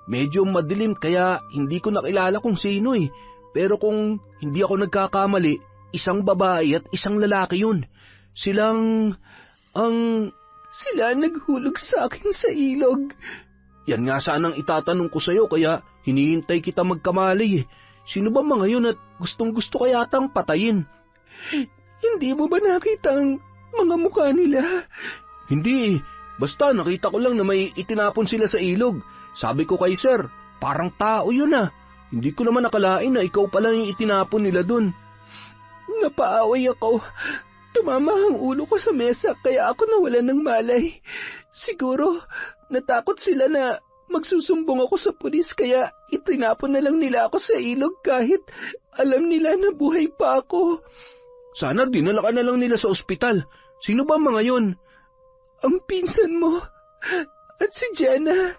Medyo madilim kaya hindi ko nakilala kung sino eh. Pero kung hindi ako nagkakamali, isang babae at isang lalaki yun. Sila naghulog sa akin sa ilog. Yan nga sanang itatanong ko sa'yo kaya hinihintay kita magkamali eh. Sino ba mga yun at gustong-gusto ka yatang patayin? Hindi mo ba nakita ang mga mukha nila? Hindi eh. Basta nakita ko lang na may itinapon sila sa ilog. Sabi ko kay sir, parang tao yun ah. Hindi ko naman nakalain na ikaw pala yung itinapon nila dun. Napaaway ako. Tumama ang ulo ko sa mesa kaya ako nawalan ng malay. Siguro natakot sila na magsusumbong ako sa pulis kaya itinapon na lang nila ako sa ilog kahit alam nila na buhay pa ako. Sana dinala ka na lang nila sa ospital. Sino ba mga yun? Ang pinsan mo at si Jenna.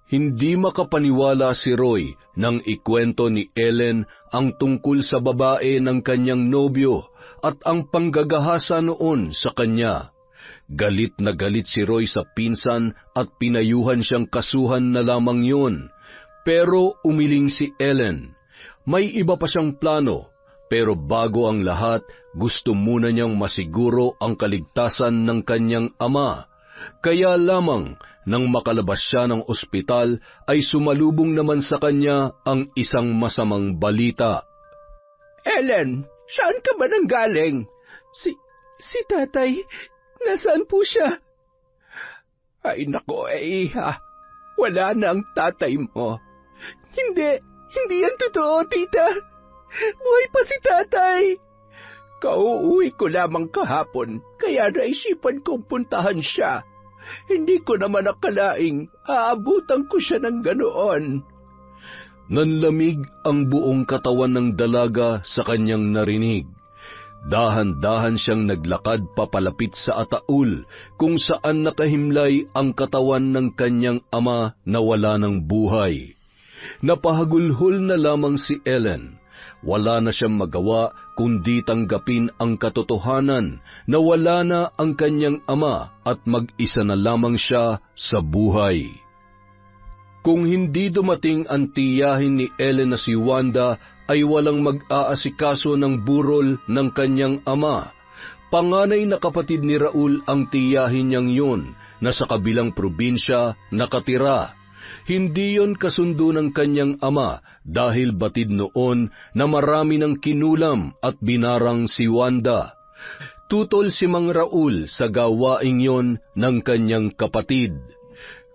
Hindi makapaniwala si Roy nang ikwento ni Ellen ang tungkol sa babae ng kanyang nobyo at ang panggagahasa noon sa kanya. Galit na galit si Roy sa pinsan at pinayuhan siyang kasuhan na lamang yun. Pero umiling si Ellen. May iba pa siyang plano, pero bago ang lahat, gusto muna niyang masiguro ang kaligtasan ng kanyang ama. Kaya lamang, nang makalabas siya ng ospital, ay sumalubong naman sa kanya ang isang masamang balita. Ellen, saan ka ba nanggaling? Si tatay, nasaan po siya? Ay nako, iha, wala na ang tatay mo. Hindi yan totoo, tita. Buhay pa si tatay. Kauuwi ko lamang kahapon, kaya naisipan kong puntahan siya. Hindi ko naman nakalaing aabutan ko siya ng ganoon. Nanlamig ang buong katawan ng dalaga sa kanyang narinig. Dahan-dahan siyang naglakad papalapit sa ataul kung saan nakahimlay ang katawan ng kanyang ama na wala ng buhay. Napahagulhol na lamang si Ellen. Wala na siyang magawa kundi tanggapin ang katotohanan na wala na ang kanyang ama at mag-isa na lamang siya sa buhay. Kung hindi dumating ang tiyahin ni Ellen na si Wanda, ay walang mag-aasikaso ng burol ng kanyang ama. Panganay na kapatid ni Raul ang tiyahin niyang yun, na sa kabilang probinsya nakatira. Hindi yon kasundo ng kanyang ama dahil batid noon na marami ng kinulam at binarang si Wanda. Tutol si Mang Raul sa gawaing yon ng kanyang kapatid.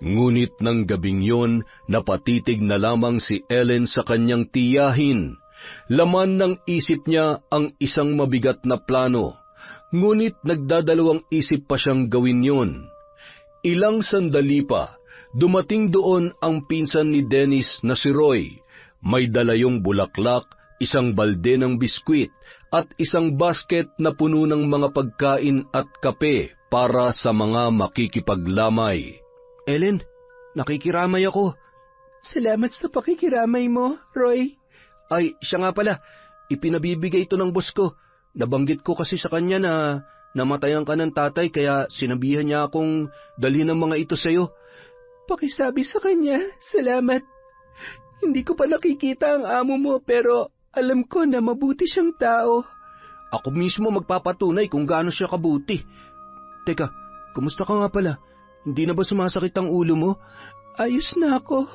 Ngunit ng gabing yon, napatitig na lamang si Ellen sa kanyang tiyahin. Laman ng isip niya ang isang mabigat na plano, ngunit nagdadalawang isip pa siyang gawin yon. Ilang sandali pa, dumating doon ang pinsan ni Dennis na si Roy. May dalayong bulaklak, isang balde ng biskwit, at isang basket na puno ng mga pagkain at kape para sa mga makikipaglamay. Ellen, nakikiramay ako. Salamat sa pakikiramay mo, Roy. Ay, siya nga pala, ipinabibigay ito ng boss ko. Nabanggit ko kasi sa kanya na namatayan ka ng tatay kaya sinabihan niya akong dalhin ang mga ito sa'yo. Pakisabi sa kanya, salamat. Hindi ko pa nakikita ang amo mo pero alam ko na mabuti siyang tao. Ako mismo magpapatunay kung gaano siya kabuti. Teka, kumusta ka nga pala? Hindi na ba sumasakit ang ulo mo? Ayos na ako.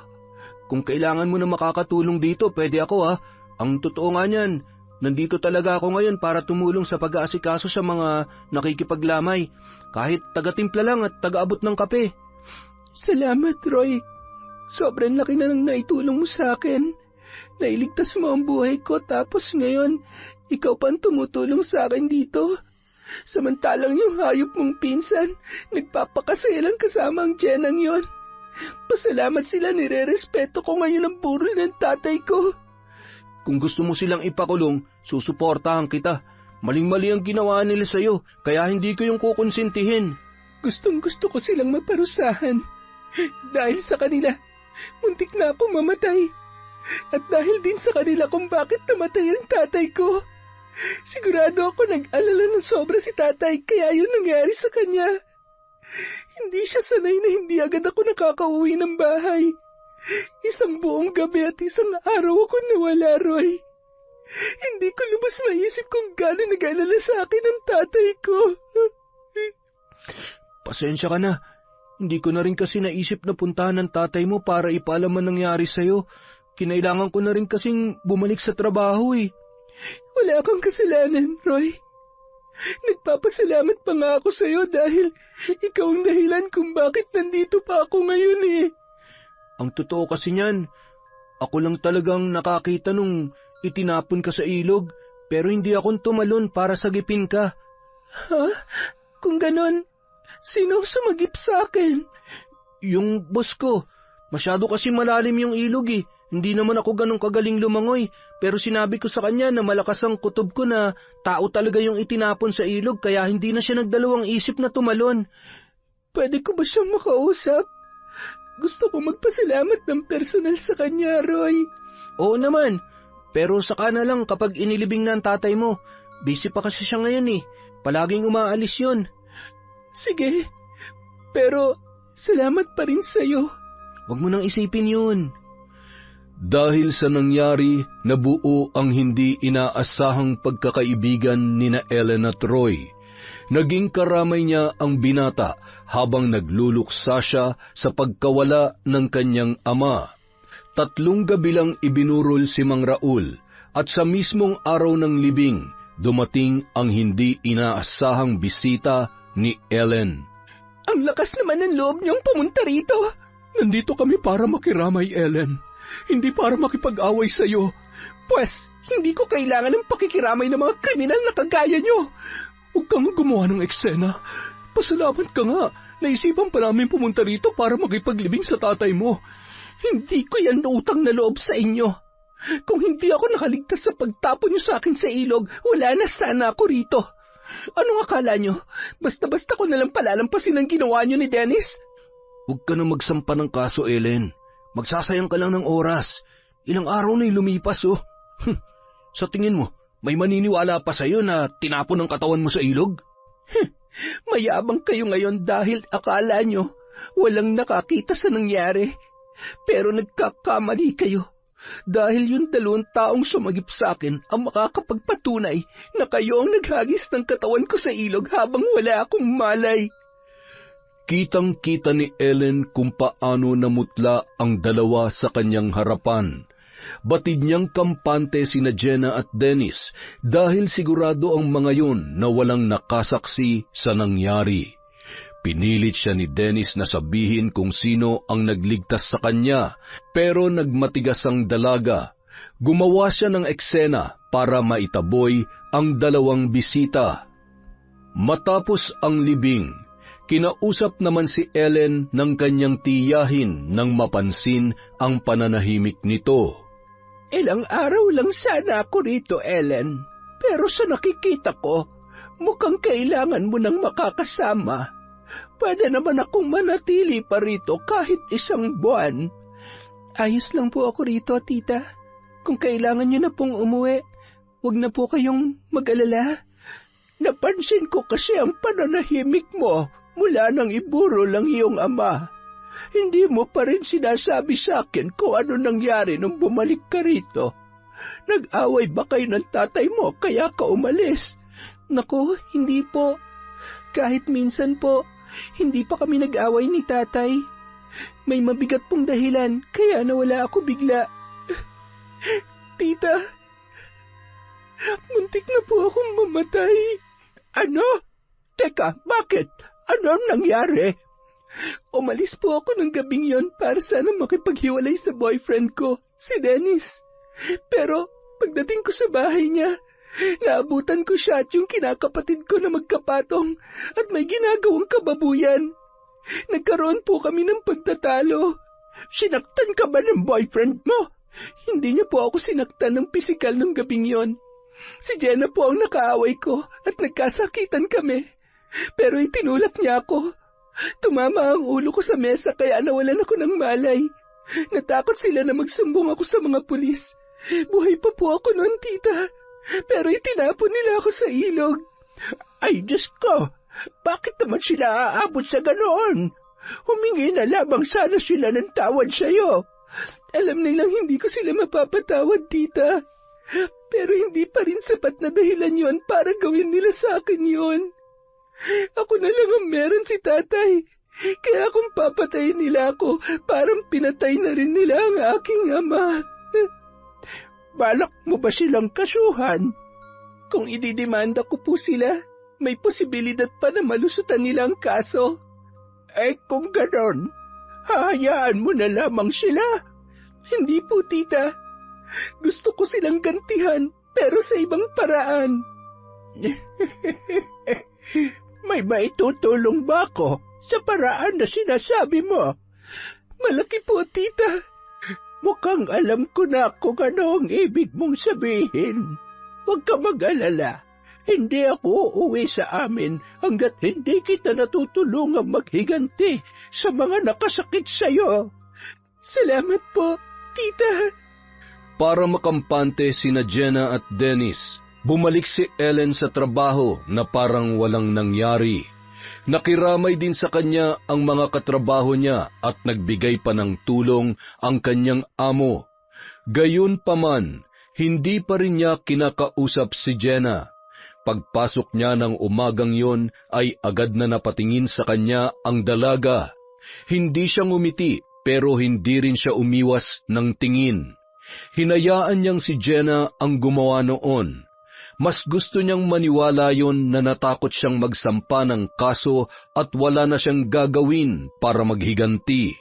Kung kailangan mo na makakatulong dito, pwede ako ha. Ang totoo nga niyan, nandito talaga ako ngayon para tumulong sa pag-aasikaso sa mga nakikipaglamay. Kahit taga-timpla lang at taga-abot ng kape. Salamat, Roy. Sobrang laki na nang naitulong mo sa akin. Nailigtas mo ang buhay ko tapos ngayon, ikaw pa ang tumutulong sa akin dito. Samantalang yung hayop mong pinsan, nagpapakasayalang kasama ang Jenang yon. Pasalamat sila, nire-respeto ko ngayon ang burol ng tatay ko. Kung gusto mo silang ipakulong, susuportahan kita. Maling-mali ang ginawa nila sa'yo, kaya hindi ko yung kukonsintihin. Gustong-gusto ko silang maparusahan. Dahil sa kanila, muntik na akong mamatay. At dahil din sa kanila kung bakit namatay ang tatay ko. Sigurado ako nag-alala ng sobra si tatay kaya yun nangyari sa kanya. Hindi siya sanay na hindi agad ako nakakauwi ng bahay. Isang buong gabi at isang araw ako nawala, Roy. Hindi ko lubos maisip kung gaano nag-alala sa akin ang tatay ko. Pasensya ka na. Hindi ko na rin kasi naisip na puntahan ng tatay mo para ipaalam ang nangyari sa'yo. Kinailangan ko na rin kasing bumalik sa trabaho eh. Wala kang kasalanan, Roy. Nagpapasalamat pa nga ako sa'yo dahil ikaw ang dahilan kung bakit nandito pa ako ngayon eh. Ang totoo kasi niyan, ako lang talagang nakakita nung itinapon ka sa ilog pero hindi akong tumalon para sagipin ka. Ha? Kung ganon, sino sumagip sa akin? Yung boss ko. Masyado kasi malalim yung ilog eh. Hindi naman ako ganun kagaling lumangoy, pero sinabi ko sa kanya na malakas ang kutob ko na tao talaga yung itinapon sa ilog kaya hindi na siya nagdalawang isip na tumalon. Pwede ko ba siyang makausap? Gusto ko magpasalamat ng personal sa kanya, Roy. Oo naman, pero saka na lang kapag inilibing na ang tatay mo. Busy pa kasi siya ngayon eh, palaging umaalis yun. Sige, pero salamat pa rin sa'yo. Huwag mo nang isipin yun. Dahil sa nangyari, nabuo ang hindi inaasahang pagkakaibigan nina Ellen at Roy. Naging karamay niya ang binata habang nagluluksa siya sa pagkawala ng kanyang ama. 3 gabi lang ibinurol si Mang Raul at sa mismong araw ng libing, dumating ang hindi inaasahang bisita ni Ellen. Ang lakas naman ng loob niyong pumunta rito. Nandito kami para makiramay, Ellen. Hindi para makipag-away sa'yo. Pwes, hindi ko kailangan ng pakikiramay ng mga kriminal na kagaya niyo. Huwag kang gumawa ng eksena. Pasalamat ka nga. Naisipan pa namin pumunta rito para makipaglibing sa tatay mo. Hindi ko yan utang na loob sa inyo. Kung hindi ako nakaligtas sa pagtapon niyo sa akin sa ilog, wala na sana ako rito. Anong akala niyo? Basta-basta ko nalang palalampasin ang ginawa niyo ni Dennis? Huwag ka na magsampa ng kaso, Ellen. Magsasayang ka lang ng oras. Ilang araw na'y lumipas, oh. Sa tingin mo, may maniniwala pa sa'yo na tinapon ang katawan mo sa ilog? Mayabang kayo ngayon dahil akala nyo walang nakakita sa nangyari. Pero nagkakamali kayo. Dahil yung 2 taong sumagip sa akin ang makakapagpatunay na kayo ang naghagis ng katawan ko sa ilog habang wala akong malay. Kitang-kita ni Ellen kung paano namutla ang dalawa sa kanyang harapan. Batid niyang kampante sina Jenna at Dennis dahil sigurado ang mga yun na walang nakasaksi sa nangyari. Pinilit siya ni Dennis na sabihin kung sino ang nagligtas sa kanya, pero nagmatigas ang dalaga. Gumawa siya ng eksena para maitaboy ang 2 bisita. Matapos ang libing, kinausap naman si Ellen ng kanyang tiyahin nang mapansin ang pananahimik nito. Ilang araw lang sana ako rito, Ellen. Pero sa nakikita ko, mukhang kailangan mo nang makakasama. Pwede naman akong manatili pa rito kahit 1 buwan. Ayos lang po ako rito, tita. Kung kailangan niyo na pong umuwi, huwag na po kayong mag-alala. Napansin ko kasi ang pananahimik mo mula nang iburo lang iyong ama. Hindi mo pa rin sinasabi sa akin kung ano nangyari nung bumalik ka rito. Nag-away ba kayo ng tatay mo kaya ka umalis? Naku, hindi po. Kahit minsan po, hindi pa kami nag-away ni tatay. May mabigat pong dahilan kaya nawala ako bigla. Tita, muntik na po akong mamatay. Ano? Teka, bakit? Ano nangyari? Umalis po ako ng gabing yon para sana makipaghiwalay sa boyfriend ko, si Dennis. Pero pagdating ko sa bahay niya, naabutan ko siya at yung kinakapatid ko na magkapatong at may ginagawang kababuyan. Nagkaroon po kami ng pagtatalo. Sinaktan ka ba ng boyfriend mo? Hindi niya po ako sinaktan ng pisikal ng gabing yon. Si Jenna po ang nakaaway ko at nagkasakitan kami. Pero itinulak niya ako. Tumama ang ulo ko sa mesa kaya nawalan ako ng malay. Natakot sila na magsumbong ako sa mga pulis. Buhay pa po ako noon, tita. Pero itinapon nila ako sa ilog. Ay, Diyos ko! Bakit naman sila aabot sa ganoon? Humingi na lamang sana sila ng tawad sa'yo. Alam nilang hindi ko sila mapapatawad, tita. Pero hindi pa rin sapat na dahilan yon para gawin nila sa akin yon. Ako na lang ang meron si tatay. Kaya kung papatayin nila ako, parang pinatay na rin nila ang aking ama. Balak mo ba silang kasuhan? Kung ididemanda ko po sila, may posibilidad pa na malusutan nila ang kaso. Eh kung ganon, hahayaan mo na lamang sila. Hindi po, tita. Gusto ko silang gantihan, pero sa ibang paraan. May maitutulong ba ako sa paraan na sinasabi mo? Malaki po, tita. Mukhang alam ko na kung ano ang ibig mong sabihin. Huwag ka mag-alala. Hindi ako uuwi sa amin hanggat hindi kita natutulungang maghiganti sa mga nakasakit sa'yo. Salamat po, tita. Para makampante sina Jenna at Dennis, bumalik si Ellen sa trabaho na parang walang nangyari. Nakiramay din sa kanya ang mga katrabaho niya at nagbigay pa ng tulong ang kanyang amo. Gayunpaman, hindi pa rin niya kinakausap si Jenna. Pagpasok niya ng umagang yon ay agad na napatingin sa kanya ang dalaga. Hindi siya ngumiti pero hindi rin siya umiwas ng tingin. Hinayaan niyang si Jenna ang gumawa noon. Mas gusto niyang maniwala yon na natakot siyang magsampa ng kaso at wala na siyang gagawin para maghiganti.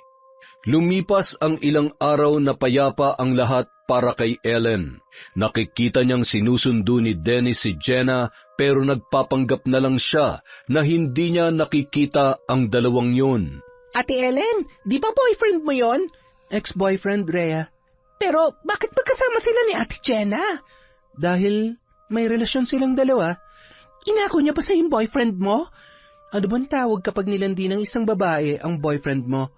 Lumipas ang ilang araw na payapa ang lahat para kay Ellen. Nakikita niyang sinusundo ni Dennis si Jenna pero nagpapanggap na lang siya na hindi niya nakikita ang dalawang yun. Ate Ellen, di ba boyfriend mo yon? Ex-boyfriend, Rhea. Pero bakit magkasama sila ni Ate Jenna? Dahil may relasyon silang dalawa. Inako niya pa sa yung boyfriend mo? Ano bang tawag kapag nilandi ng isang babae ang boyfriend mo?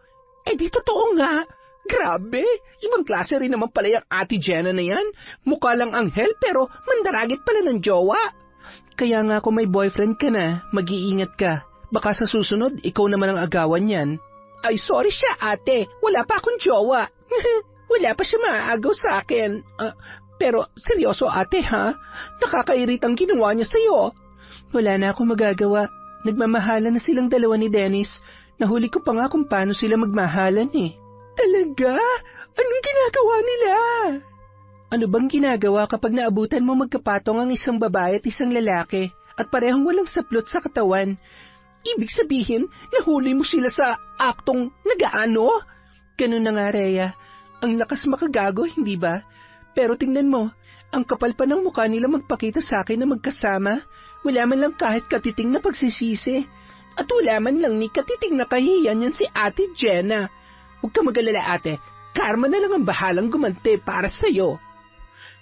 Di totoo nga. Grabe, ibang klase rin naman pala yung Ate Jenna na yan. Mukha lang anghel pero mandaragit pala ng jowa. Kaya nga kung may boyfriend ka na, mag-iingat ka. Baka sa susunod, ikaw naman ang agawan yan. Ay, sorry siya ate, wala pa akong jowa. Wala pa siya maaagaw sa akin. Pero seryoso ate ha? Nakakairit ang ginawa niya sa'yo. Wala na akong magagawa. Nagmamahalan na silang dalawa ni Dennis. Nahuli ko pa nga kung paano sila magmahalan eh. Talaga? Anong ginagawa nila? Ano bang ginagawa kapag naabutan mo magkapatong ang isang babae at isang lalaki at parehong walang saplot sa katawan? Ibig sabihin, nahuli mo sila sa aktong nagaano? Ganun na nga, Rhea. Ang lakas makagago, hindi ba? Pero tingnan mo, ang kapal pa ng mukha nila magpakita sa akin na magkasama. Wala man lang kahit katiting na pagsisisi. At wala man lang ni katiting na kahiyan yan si Ate Jenna. Huwag ka mag-alala ate, karma na lang ang bahalang gumante para sa'yo.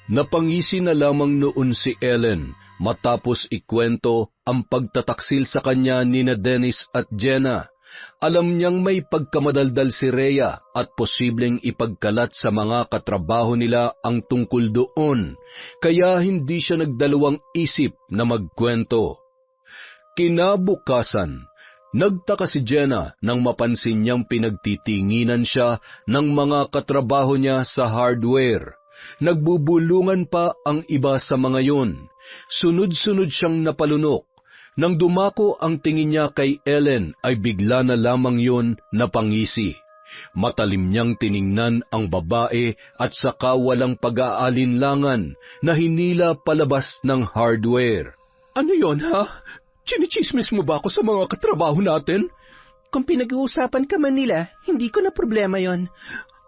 Napangisi na lamang noon si Ellen matapos ikwento ang pagtataksil sa kanya ni Dennis at Jenna. Alam niyang may pagkamadaldal si Rhea at posibleng ipagkalat sa mga katrabaho nila ang tungkol doon, kaya hindi siya nagdalawang isip na magkwento. Kinabukasan, nagtaka si Jenna nang mapansin niyang pinagtitinginan siya ng mga katrabaho niya sa hardware. Nagbubulungan pa ang iba sa mga yun. Sunod-sunod siyang napalunok. Nang dumako ang tingin niya kay Ellen ay bigla na lamang yun napangisi. Matalim niyang tiningnan ang babae at saka walang pag-aalinlangan na hinila palabas ng hardware. Ano yon ha? Chinichismis mo ba ako sa mga katrabaho natin? Kung pinag-uusapan ka man nila, hindi ko na problema yon.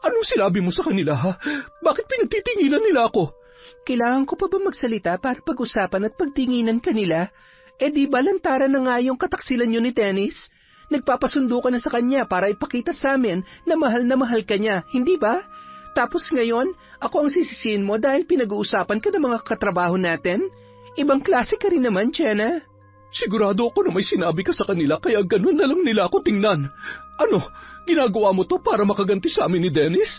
Anong sinabi mo sa kanila ha? Bakit pinagtitinginan nila ako? Kailangan ko pa ba magsalita para pag-usapan at pagtinginan kanila? Di ba lantaran na nga yung kataksilan nyo ni Dennis? Nagpapasundo ka na sa kanya para ipakita sa amin na mahal ka niya, hindi ba? Tapos ngayon, ako ang sisisihin mo dahil pinag-uusapan ka ng mga katrabaho natin? Ibang klase ka rin naman, Jenna. Sigurado ako na may sinabi ka sa kanila kaya ganun na lang nila ako tingnan. Ano, ginagawa mo to para makaganti sa amin ni Dennis?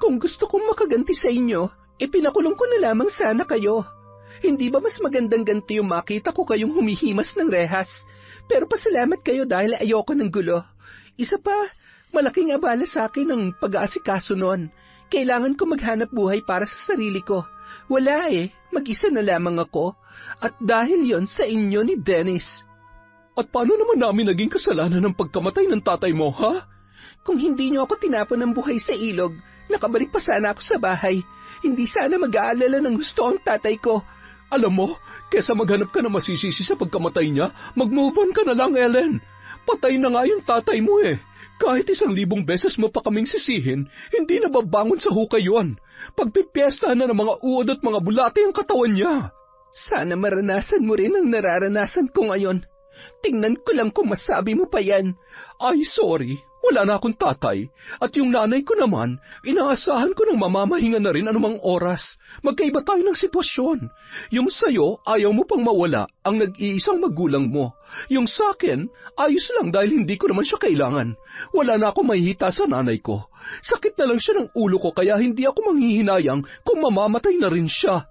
Kung gusto kong makaganti sa inyo, ipinakulong ko na lamang sana kayo. Hindi ba mas magandang ganti yung makita ko kayong humihimas ng rehas? Pero pasalamat kayo dahil ayoko ng gulo. Isa pa, malaking abala sa akin ang pag-aasikaso noon. Kailangan ko maghanap buhay para sa sarili ko. Wala mag-isa na lamang ako. At dahil yon sa inyo ni Dennis. At paano naman namin naging kasalanan ng pagkamatay ng tatay mo, ha? Kung hindi niyo ako tinapon ng buhay sa ilog, nakabalik pa sana ako sa bahay. Hindi sana mag-aalala ng gusto ang tatay ko. Alam mo, kesa maghanap ka na masisisi sa pagkamatay niya, mag-move on ka na lang, Ellen. Patay na nga yung tatay mo Kahit 1,000 beses mo pa kaming sisihin, hindi na babangon sa hukay yun. Pagpipiestahan na ng mga uod at mga bulate ang katawan niya. Sana maranasan mo rin ang nararanasan ko ngayon. Tingnan ko lang kung masabi mo pa yan. Ay, sorry. Wala na akong tatay. At yung nanay ko naman, inaasahan ko ng mamamahinga na rin anumang oras. Magkaiba tayo ng sitwasyon. Yung sayo, ayaw mo pang mawala ang nag-iisang magulang mo. Yung sakin, ayos lang dahil hindi ko naman siya kailangan. Wala na akong mahihita sa nanay ko. Sakit na lang siya ng ulo ko kaya hindi ako manghihinayang kung mamamatay na rin siya.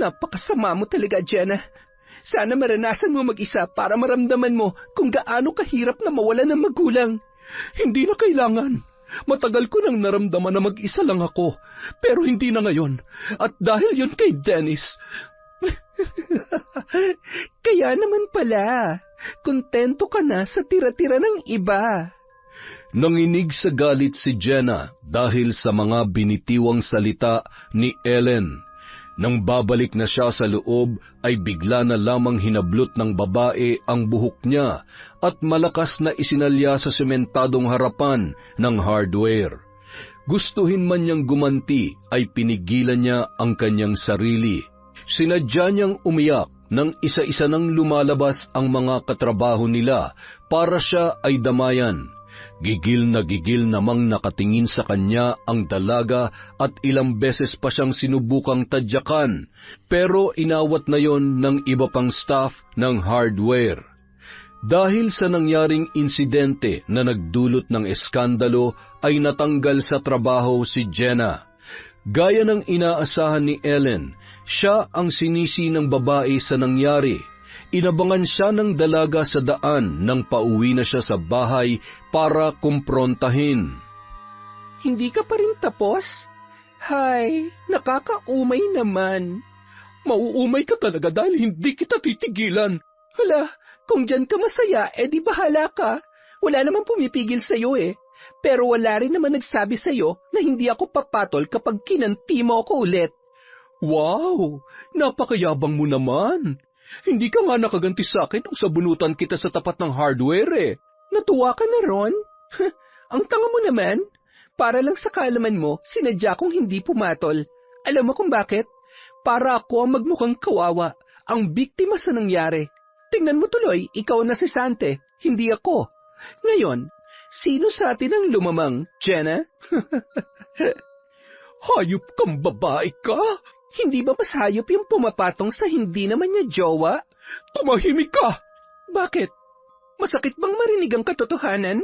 Napakasama mo talaga, Jenna. Sana maranasan mo mag-isa para maramdaman mo kung gaano kahirap na mawala ng magulang. Hindi na kailangan. Matagal ko nang naramdaman na mag-isa lang ako, pero hindi na ngayon. At dahil yun kay Dennis. Kaya naman pala, kontento ka na sa tira-tira ng iba. Nanginig sa galit si Jenna dahil sa mga binitiwang salita ni Ellen. Nang babalik na siya sa loob, ay bigla na lamang hinablot ng babae ang buhok niya at malakas na isinalya sa sementadong harapan ng hardware. Gustuhin man niyang gumanti, ay pinigilan niya ang kanyang sarili. Sinadya niyang umiyak nang isa-isa nang lumalabas ang mga katrabaho nila para siya ay damayan. Gigil namang nakatingin sa kanya ang dalaga at ilang beses pa siyang sinubukang tadyakan, pero inawat na yon ng iba pang staff ng hardware. Dahil sa nangyaring insidente na nagdulot ng eskandalo ay natanggal sa trabaho si Jenna. Gaya ng inaasahan ni Ellen, siya ang sinisi ng babae sa nangyari. Inabangan siya ng dalaga sa daan nang pauwi na siya sa bahay para kumprontahin. Hindi ka pa rin tapos? Hay, nakakaumay naman. Mauumay ka talaga dahil hindi kita titigilan. Hala, kung dyan ka masaya, di bahala ka. Wala naman pumipigil sa'yo Pero wala rin naman nagsabi sa'yo na hindi ako papatol kapag kinanti mo ako ulit. Wow, napakayabang mo naman. Hindi ka nga nakaganti sa akin nung sabunutan kita sa tapat ng hardware Natuwa ka na ron? Ang tanga mo naman. Para lang sa kaalaman mo, sinadya kong hindi pumatol. Alam mo kung bakit? Para ako ang magmukhang kawawa, ang biktima sa nangyari. Tingnan mo tuloy, ikaw na si Sante, hindi ako. Ngayon, sino sa atin ang lumamang, Jenna? Hayop kang babae ka? Hindi ba mas hayop yung pumapatong sa hindi naman niya jowa? Tumahimik ka! Bakit? Masakit bang marinig ang katotohanan?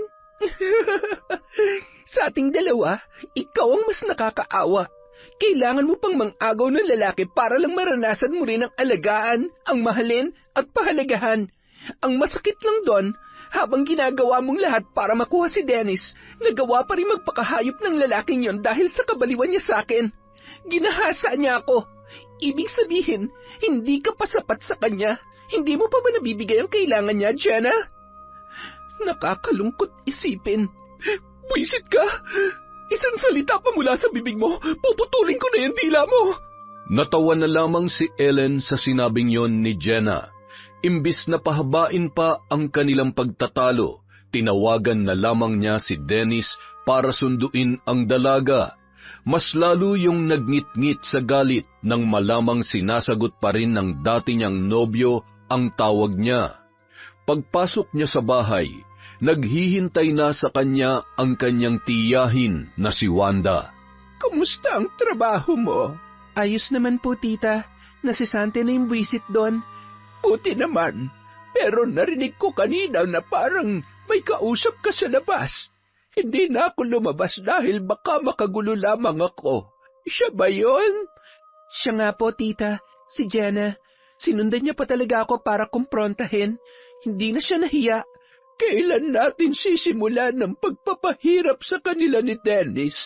Sa ating dalawa, ikaw ang mas nakakaawa. Kailangan mo pang mang-agaw ng lalaki para lang maranasan mo rin ang alagaan, ang mahalin at pahalagahan. Ang masakit lang doon, habang ginagawa mong lahat para makuha si Dennis, nagawa pa rin magpakahayop ng lalaking yon dahil sa kabaliwan niya sa akin. Ginahasa niya ako. Ibig sabihin, hindi ka pa sapat sa kanya. Hindi mo pa ba nabibigay ang kailangan niya, Jenna? Nakakalungkot isipin. Buisit ka! Isang salita pa mula sa bibig mo, puputulin ko na yung dila mo! Natawa na lamang si Ellen sa sinabing yon ni Jenna. Imbis na pahabain pa ang kanilang pagtatalo, tinawagan na lamang niya si Dennis para sunduin ang dalaga. Mas lalo yung nagngit-ngit sa galit nang malamang sinasagot pa rin ng dati niyang nobyo ang tawag niya. Pagpasok niya sa bahay, naghihintay na sa kanya ang kanyang tiyahin na si Wanda. Kumusta ang trabaho mo? Ayos naman po, tita. Nasisante na yung buwisit doon. Buti naman, pero narinig ko kanina na parang may kausap ka sa labas. Hindi na ako lumabas dahil baka makagulo lamang ako. Siya ba yun? Siya nga po, tita. Si Jenna. Sinundan niya pa talaga ako para kumprontahin. Hindi na siya nahiya. Kailan natin sisimulan ng pagpapahirap sa kanila ni Dennis?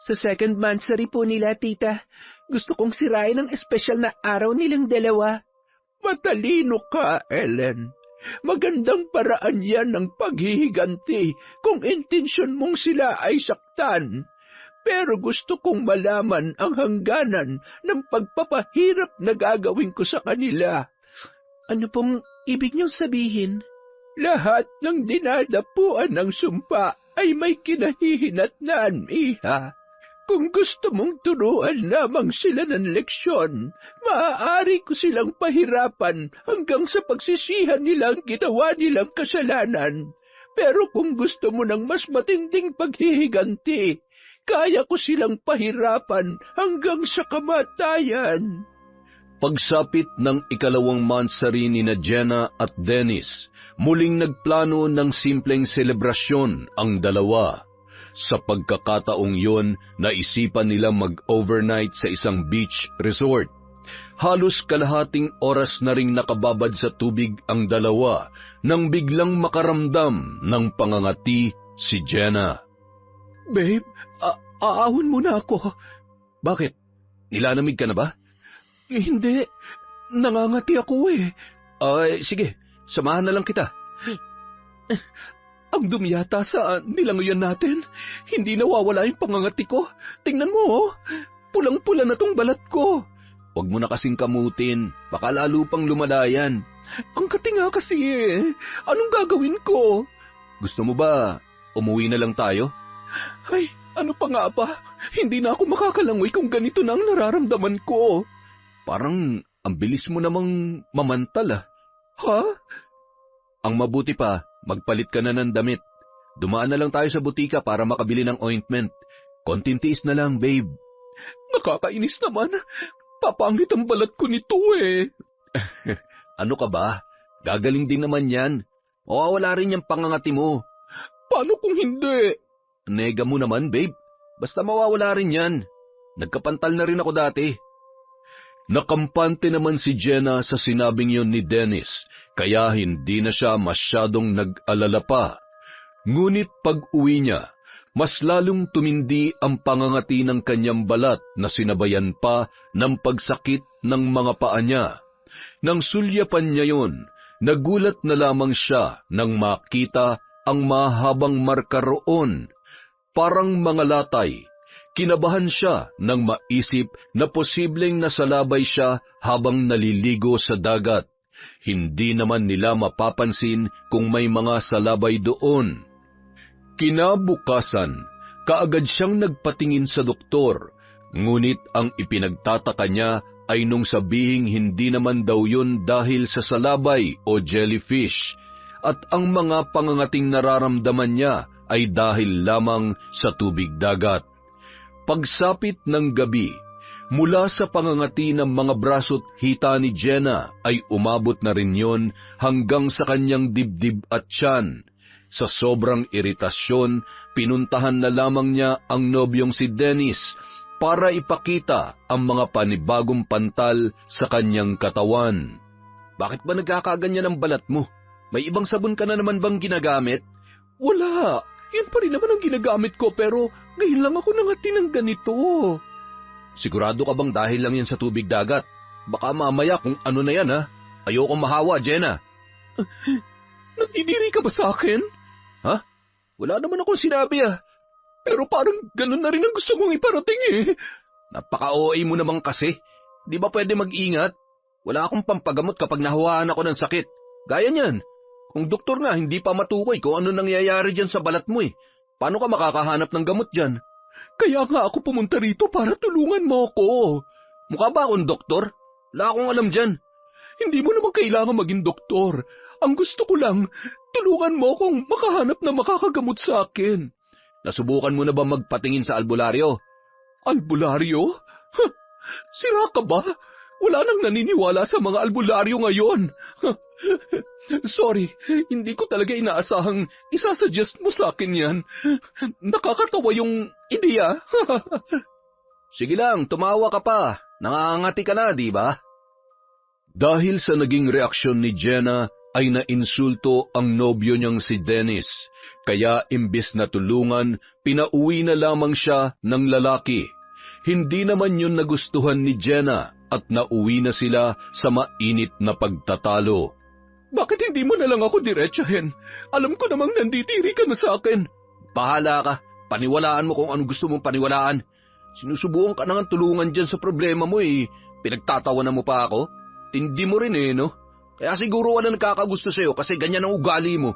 Sa second monthsary po nila, tita. Gusto kong sirain ang espesyal na araw nilang dalawa. Matalino ka, Ellen. Magandang paraan yan ng paghihiganti kung intensyon mong sila ay saktan. Pero gusto kong malaman ang hangganan ng pagpapahirap na gagawin ko sa kanila. Ano pong ibig niyong sabihin? Lahat ng dinadapuan ng sumpa ay may kinahihinatnan, iha. Kung gusto mong turuan lamang sila ng leksyon, maaari ko silang pahirapan hanggang sa pagsisihan nilang ginawa nilang kasalanan. Pero kung gusto mo ng mas matinding paghihiganti, kaya ko silang pahirapan hanggang sa kamatayan. Pagsapit ng ikalawang monthsary ni Jenna at Dennis, muling nagplano ng simpleng selebrasyon ang dalawa. Sa pagkakataong yon, naisipan nila mag-overnight sa isang beach resort. Halos kalahating oras na ring nakababad sa tubig ang dalawa nang biglang makaramdam ng pangangati si Jenna. Babe, aahon muna ako. Bakit? Nilalamig ka na ba? Hindi, nangangati ako Sige, samahan na lang kita. Ang dumi yata sa nilanguyan natin. Hindi nawawala yung pangangati ko. Tingnan mo, pulang-pula na tong balat ko. Huwag mo na kasing kamutin. Baka lalo pang lumalayan. Ang kati nga kasi Anong gagawin ko? Gusto mo ba umuwi na lang tayo? Ay, ano pa nga ba? Hindi na ako makakalangoy kung ganito na ang nararamdaman ko. Parang ang bilis mo namang mamantal Ha? Ang mabuti pa, magpalit ka na ng damit. Dumaan na lang tayo sa butika para makabili ng ointment. Konting tiis na lang, babe. Nakakainis naman. Papangit ang balat ko nito eh. Ano ka ba? Gagaling din naman yan. Mawawala rin yung pangangati mo. Paano kung hindi? Nega mo naman, babe. Basta mawawala rin yan. Nagkapantal na rin ako dati. Nakampante naman si Jenna sa sinabing yon ni Dennis, kaya hindi na siya masyadong nag-alala pa. Ngunit pag-uwi niya, mas lalong tumindi ang pangangati ng kanyang balat na sinabayan pa ng pagsakit ng mga paa niya. Nang sulyapan niya yon, nagulat na lamang siya nang makita ang mahabang marka roon. Parang mga latay. Kinabahan siya nang maisip na posibleng nasalabay siya habang naliligo sa dagat. Hindi naman nila mapapansin kung may mga salabay doon. Kinabukasan, kaagad siyang nagpatingin sa doktor, ngunit ang ipinagtataka niya ay nung sabihing hindi naman daw yun dahil sa salabay o jellyfish, at ang mga pangangating nararamdaman niya ay dahil lamang sa tubig dagat. Pagsapit ng gabi, mula sa pangangati ng mga braso't hita ni Jenna ay umabot na rin yon hanggang sa kanyang dibdib at tiyan. Sa sobrang iritasyon, pinuntahan na lamang niya ang nobyong si Dennis para ipakita ang mga panibagong pantal sa kanyang katawan. Bakit ba nagkakaganyan ang balat mo? May ibang sabon ka na naman bang ginagamit? Wala. Yan pa rin naman ang ginagamit ko pero ngayon lang ako nangati ng ganito. Sigurado ka bang dahil lang yan sa tubig dagat? Baka mamaya kung ano na yan ha. Ayokong mahawa, Jenna. Nagdidiri ka ba sa akin? Ha? Wala naman akong sinabi ah. Pero parang ganun na rin ang gusto mong iparating eh. Napaka-OA mo naman kasi. Di ba pwede mag-ingat? Wala akong pampagamot kapag nahawaan ako ng sakit. Gaya niyan. Kung doktor nga, hindi pa matukoy kung ano nangyayari dyan sa balat mo eh. Paano ka makakahanap ng gamot dyan? Kaya nga ako pumunta rito para tulungan mo ako. Mukha ba akong doktor? Wala akong alam dyan. Hindi mo naman kailangan maging doktor. Ang gusto ko lang, tulungan mo akong makahanap na makakagamot sa akin. Nasubukan mo na ba magpatingin sa albularyo? Albularyo? Huh, sira ka ba? Wala nang naniniwala sa mga albularyo ngayon. Sorry, hindi ko talaga inaasahang isasuggest mo sa akin yan. Nakakatawa yung ideya. Sige lang, tumawa ka pa. Nangangati ka na, di ba? Dahil sa naging reaksyon ni Jenna, ay nainsulto ang nobyo niyang si Dennis. Kaya imbis na tulungan, pinauwi na lamang siya ng lalaki. Hindi naman yun nagustuhan ni Jenna at nauwi na sila sa mainit na pagtatalo. Bakit hindi mo na lang ako diretsahin? Alam ko namang nanditiri ka na sa akin. Bahala ka. Paniwalaan mo kung ano gusto mong paniwalaan. Sinusubukan ka na nga tulungan dyan sa problema mo eh. Pinagtatawanan mo pa ako? Tindi mo rin eh, no? Kaya siguro wala nakakagusto sa'yo kasi ganyan ang ugali mo.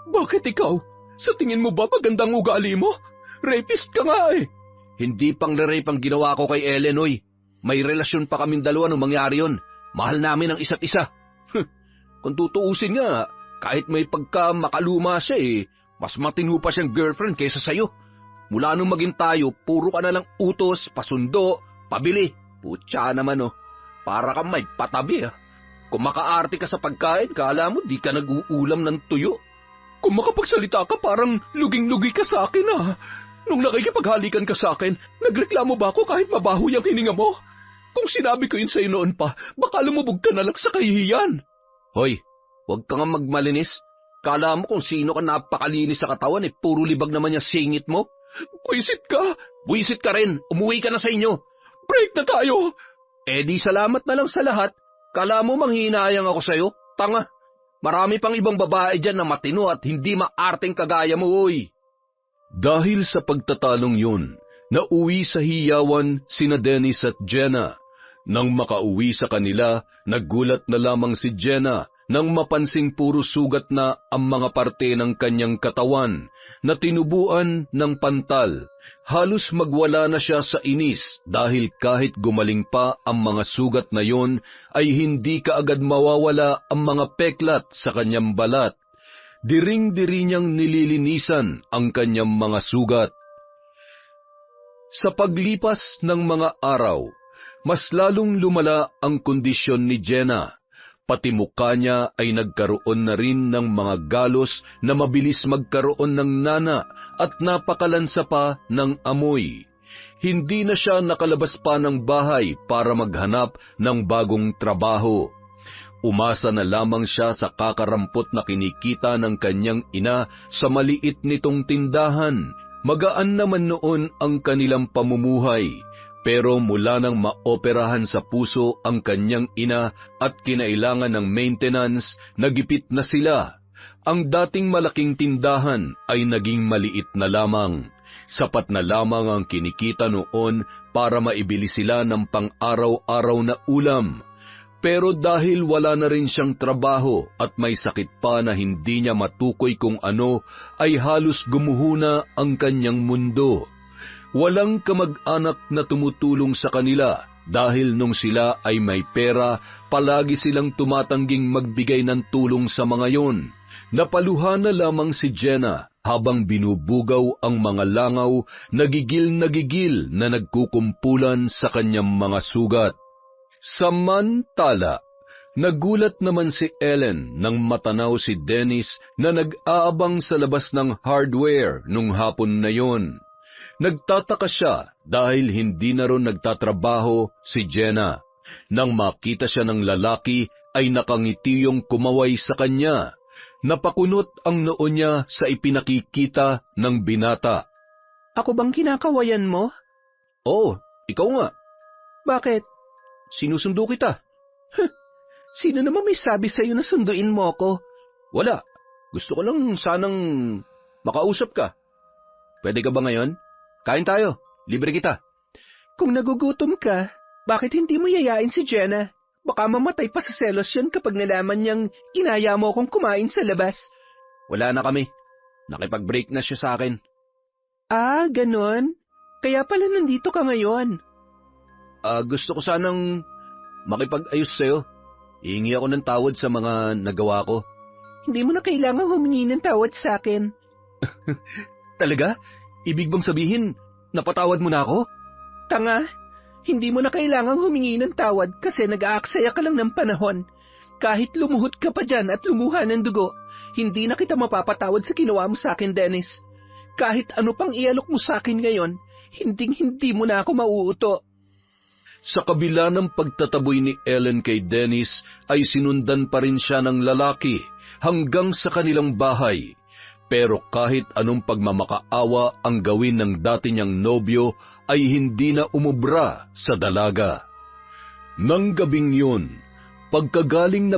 Bakit ikaw? Sa tingin mo ba magandang ugali mo? Rapist ka nga eh. Hindi pang rape ang ginawa ko kay Ellen, oy. May relasyon pa kaming dalawa nung mangyari yun. Mahal namin ang isa't isa. Kung tutuusin nga, kahit may pagka-makaluma siya eh, mas matino pa siyang girlfriend kaysa sa'yo. Mula nung maging tayo, puro ka na lang utos, pasundo, pabili. Putya naman oh, para kang may patabi ah. Kung makaarte ka sa pagkain, kala mo di ka nag-uulam ng tuyo. Kung makapagsalita ka, parang luging-lugi ka sa akin ah. Nung nakikipaghalikan ka sa akin, nagreklamo ba ako kahit mabaho yung hininga mo? Kung sinabi ko yun sa'yo noon pa, baka lumubog ka na lang sa kahihiyan. Hoy, huwag ka nga magmalinis. Kala mo kung sino ka napakalinis sa katawan eh, puro libag naman yung singit mo. Buisit ka. Buisit ka rin, umuwi ka na sa inyo. Break na tayo. Eh di salamat na lang sa lahat. Kala mo manghinayang ako sa'yo? Tanga. Marami pang ibang babae dyan na matino at hindi maarteng kagaya mo, oy. Dahil sa pagtatalong yun, nauwi sa hiyawan sina Dennis at Jenna. Nang makauwi sa kanila, nagulat na lamang si Jenna nang mapansing puro sugat na ang mga parte ng kanyang katawan na tinubuan ng pantal. Halos magwala na siya sa inis dahil kahit gumaling pa ang mga sugat na yon ay hindi kaagad mawawala ang mga peklat sa kanyang balat. Diring-diri niyang nililinisan ang kanyang mga sugat. Sa paglipas ng mga araw, mas lalong lumala ang kondisyon ni Jenna. Pati mukha niya ay nagkaroon na rin ng mga galos na mabilis magkaroon ng nana at napakalansa pa ng amoy. Hindi na siya nakalabas pa ng bahay para maghanap ng bagong trabaho. Umasa na lamang siya sa kakarampot na kinikita ng kanyang ina sa maliit nitong tindahan. Magaan naman noon ang kanilang pamumuhay. Pero mula nang maoperahan sa puso ang kanyang ina at kinailangan ng maintenance, nagipit na sila. Ang dating malaking tindahan ay naging maliit na lamang. Sapat na lamang ang kinikita noon para maibili sila ng pang-araw-araw na ulam. Pero dahil wala na rin siyang trabaho at may sakit pa na hindi niya matukoy kung ano, ay halos gumuhuna ang kanyang mundo. Walang kamag-anak na tumutulong sa kanila dahil nung sila ay may pera, palagi silang tumatangging magbigay ng tulong sa mga yon. Napaluha na lamang si Jenna habang binubugaw ang mga langaw, nagigil na nagkukumpulan sa kanyang mga sugat. Samantala, nagulat naman si Ellen nang matanaw si Dennis na nag-aabang sa labas ng hardware nung hapon na yon. Nagtataka siya dahil hindi na ron nagtatrabaho si Jenna. Nang makita siya ng lalaki, ay nakangiti yung kumaway sa kanya. Napakunot ang noo niya sa ipinakikita ng binata. Ako bang kinakawayan mo? Oo, ikaw nga. Bakit? Sinusundo kita. Sino naman may sabi sa'yo na sunduin mo ako? Wala. Gusto ko lang sanang makausap ka. Pwede ka ba ngayon? Kain tayo. Libre kita. Kung nagugutom ka, bakit hindi mo yayain si Jenna? Baka mamatay pa sa selos yun kapag nalaman niyang inaya mo akong kumain sa labas. Wala na kami. Nakipag-break na siya sa akin. Ah, ganon? Kaya pala nandito ka ngayon. Gusto ko sanang makipag-ayos sa'yo. Hihingi ako ng tawad sa mga nagawa ko. Hindi mo na kailangang humingi ng tawad sa akin. Talaga? Ibig bang sabihin, napatawad mo na ako? Tanga, hindi mo na kailangang humingi ng tawad kasi nag-aaksaya ka lang ng panahon. Kahit lumuhod ka pa dyan at lumuha ng dugo, hindi na kita mapapatawad sa ginawa mo sa akin, Dennis. Kahit ano pang ialok mo sa akin ngayon, hindi mo na ako mauuto. Sa kabila ng pagtataboy ni Ellen kay Dennis, ay sinundan pa rin siya ng lalaki hanggang sa kanilang bahay. Pero kahit anong pagmamakaawa ang gawin ng dati niyang nobyo, ay hindi na umubra sa dalaga. Nang gabing yun, pagkagaling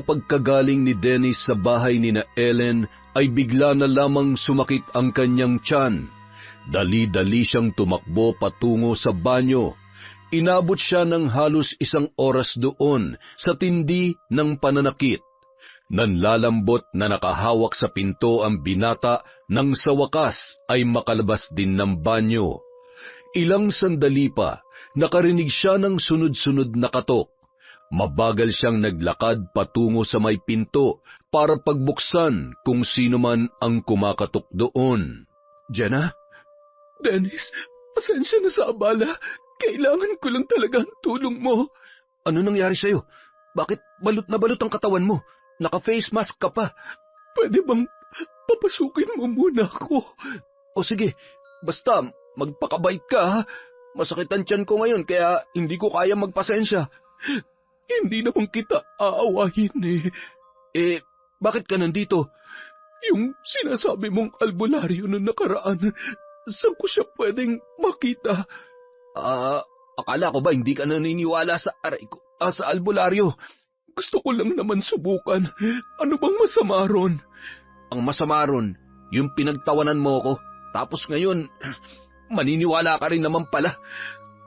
ni Dennis sa bahay ni na Ellen, ay bigla na lamang sumakit ang kanyang tiyan. Dali-dali siyang tumakbo patungo sa banyo. Inabot siya ng halos 1 oras doon sa tindi ng pananakit. Nanlalambot na nakahawak sa pinto ang binata nang sa wakas ay makalabas din ng banyo. Ilang sandali pa, nakarinig siya ng sunod-sunod na katok. Mabagal siyang naglakad patungo sa may pinto para pagbuksan kung sino man ang kumakatok doon. Jenna? Dennis, pasensya na sa abala. Kailangan ko lang talaga ang tulong mo. Ano nangyari sa'yo? Bakit balot na balot ang katawan mo? Naka-face mask ka pa. Pwede bang papasukin mo muna ako? O sige, basta magpakabait ka ha. Masakit ang tiyan ko ngayon kaya hindi ko kaya magpasensya. Hindi naman kita aawahin eh. Bakit ka nandito? Yung sinasabi mong albularyo nung nakaraan, saan ko siya pwedeng makita? Akala ko ba hindi ka naniniwala sa sa albularyo? Gusto ko lang naman subukan. Ano bang masama ron? Ang masama ron, yung pinagtawanan mo ko. Tapos ngayon, maniniwala ka rin naman pala.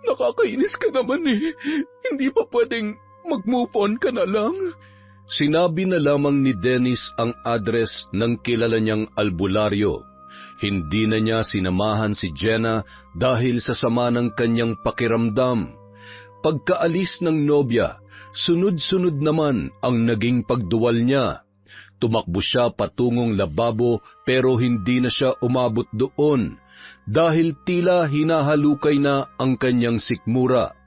Nakakainis ka naman eh. Hindi pa pwedeng mag-move on ka na lang? Sinabi na lamang ni Dennis ang address ng kilala niyang albularyo. Hindi na niya sinamahan si Jenna dahil sa sama ng kanyang pakiramdam. Pagkaalis ng nobya, sunod-sunod naman ang naging pagduwal niya. Tumakbo siya patungong lababo pero hindi na siya umabot doon dahil tila hinahalukay na ang kanyang sikmura.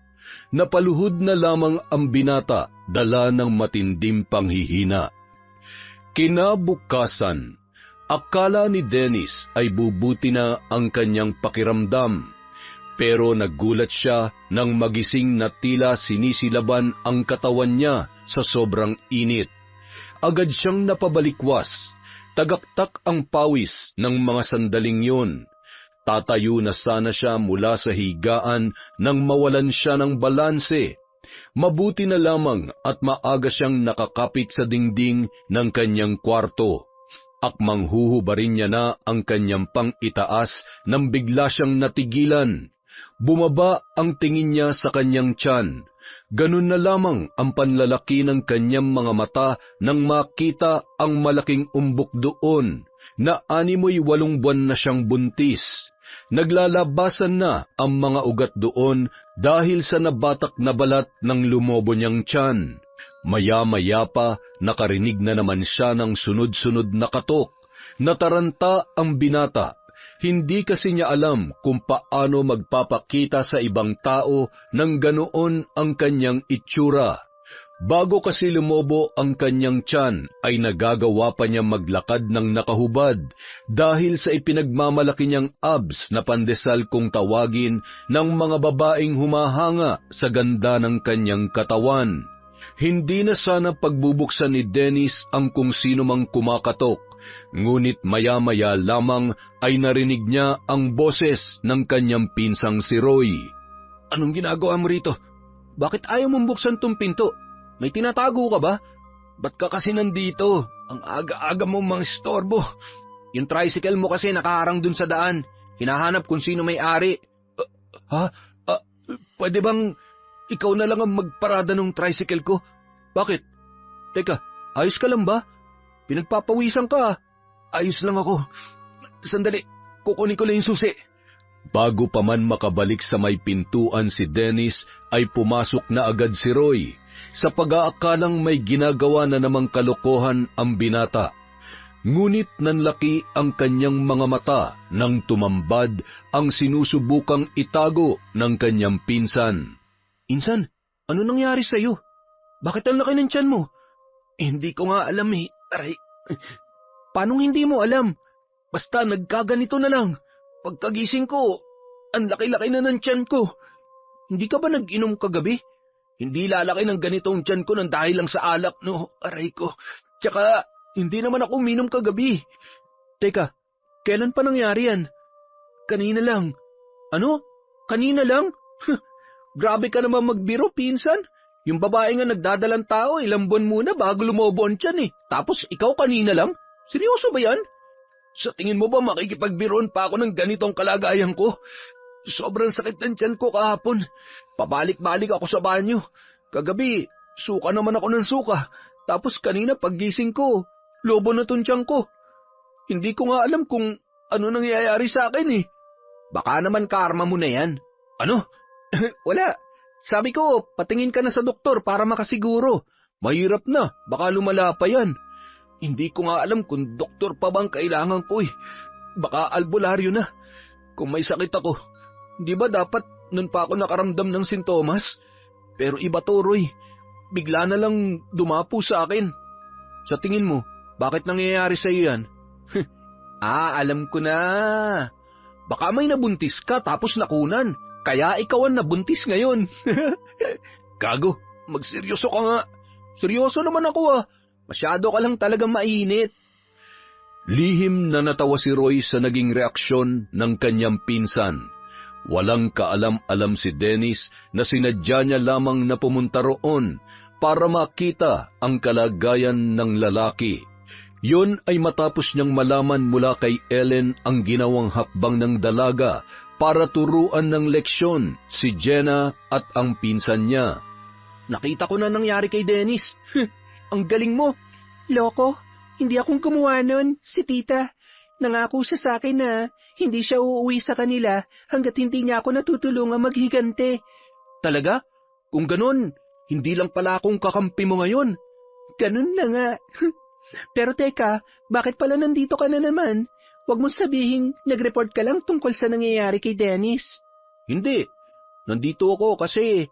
Napaluhod na lamang ang binata, dala ng matindim panghihina. Kinabukasan, akala ni Dennis ay bubuti na ang kanyang pakiramdam, pero nagulat siya nang magising na tila sinisilaban ang katawan niya sa sobrang init. Agad siyang napabalikwas, tagaktak ang pawis ng mga sandaling yun. Tatayo na sana siya mula sa higaan nang mawalan siya ng balanse. Mabuti na lamang at maaga siyang nakakapit sa dingding ng kanyang kwarto. Akmang huhubarin niya na ang kanyang pang-itaas nang bigla siyang natigilan. Bumaba ang tingin niya sa kanyang tiyan. Ganun na lamang ang panlalaki ng kanyang mga mata nang makita ang malaking umbok doon, na 8 buwan na siyang buntis. Naglalabasan na ang mga ugat doon dahil sa nabatak na balat ng lumobo niyang tiyan. Maya-maya pa nakarinig na naman siya ng sunod-sunod na katok. Nataranta ang binata. Hindi kasi niya alam kung paano magpapakita sa ibang tao ng ganoon ang kanyang itsura. Bago kasi lumobo ang kanyang tiyan, ay nagagawa pa niya maglakad ng nakahubad dahil sa ipinagmamalaki niyang abs na pandesal kung tawagin ng mga babaeng humahanga sa ganda ng kanyang katawan. Hindi na sana pagbubuksan ni Dennis ang kung sino mang kumakatok, ngunit maya-maya lamang ay narinig niya ang boses ng kanyang pinsang si Roy. Anong ginagawa mo rito? Bakit ayaw mong buksan tong pinto? May tinatago ka ba? Ba't ka kasi nandito? Ang aga-aga mong mga istorbo. Yung tricycle mo kasi nakaharang dun sa daan. Hinahanap kung sino may-ari. Pwede bang ikaw na lang ang magparada ng tricycle ko? Bakit? Teka, ayos ka lang ba? Pinagpapawisan ka. Ayos lang ako. Sandali, kukunin ko lang yung susi. Bago pa man makabalik sa may pintuan si Dennis, ay pumasok na agad si Roy, sa pag-aakalang may ginagawa na namang kalokohan ang binata. Ngunit nanlaki ang kanyang mga mata nang tumambad ang sinusubukang itago ng kanyang pinsan. Insan, ano nangyari sa'yo? Bakit ang laki ng tiyan mo? Hindi ko nga alam eh. Aray. Paano hindi mo alam? Basta nagkaganito na lang. Pagkagising ko, ang laki-laki na ng tiyan ko. Hindi ka ba nag-inom kagabi? Hindi lalaki ng ganitong tiyan ko nang dahil lang sa alak, no? Aray ko. Tsaka, hindi naman ako uminom kagabi. Teka, kailan pa nangyari yan? Kanina lang. Ano? Kanina lang? Grabe ka naman magbiro, pinsan. Yung babae nga nagdadalang tao, ilang buwan muna bago lumobo ang tiyan eh. Tapos ikaw kanina lang? Seryoso ba yan? Sa tingin mo ba makikipagbiroon pa ako ng ganitong kalagayan ko? Sobrang sakit ng tiyan ko kahapon. Pabalik-balik ako sa banyo. Kagabi, suka naman ako ng suka. Tapos kanina paggising ko, lobo na tong tiyan ko. Hindi ko nga alam kung ano nangyayari sa akin eh. Baka naman karma mo na yan. Ano? Wala. Sabi ko, patingin ka na sa doktor para makasiguro. Mahirap na, baka lumala pa yan. Hindi ko nga alam kung doktor pa bang kailangan ko eh. Baka albularyo na. Kung may sakit ako, di ba dapat nun pa ako nakaramdam ng sintomas? Pero iba to, Roy. Bigla na lang dumapo sa akin. Sa tingin mo, bakit nangyayari sa iyo yan? Alam ko na. Baka may nabuntis ka tapos nakunan. Kaya ikaw ang nabuntis ngayon. Gago, magseryoso ka nga. Seryoso naman ako ah. Masyado ka lang talagang mainit. Lihim na natawa si Roy sa naging reaksyon ng kanyang pinsan. Walang kaalam-alam si Dennis na sinadya niya lamang na pumunta roon para makita ang kalagayan ng lalaki. Yun ay matapos niyang malaman mula kay Ellen ang ginawang hakbang ng dalaga para turuan ng leksyon si Jenna at ang pinsan niya. Nakita ko na nangyari kay Dennis. Ang galing mo. Loko, hindi akong gumawa nun, si tita. Nangako siya sa akin na hindi siya uuwi sa kanila hanggat hindi niya ako natutulungan maghigante. Talaga? Kung ganon, hindi lang pala akong kakampi mo ngayon. Ganun na nga. Pero teka, bakit pala nandito ka na naman? Huwag mong sabihing nag-report ka lang tungkol sa nangyayari kay Dennis. Hindi. Nandito ako kasi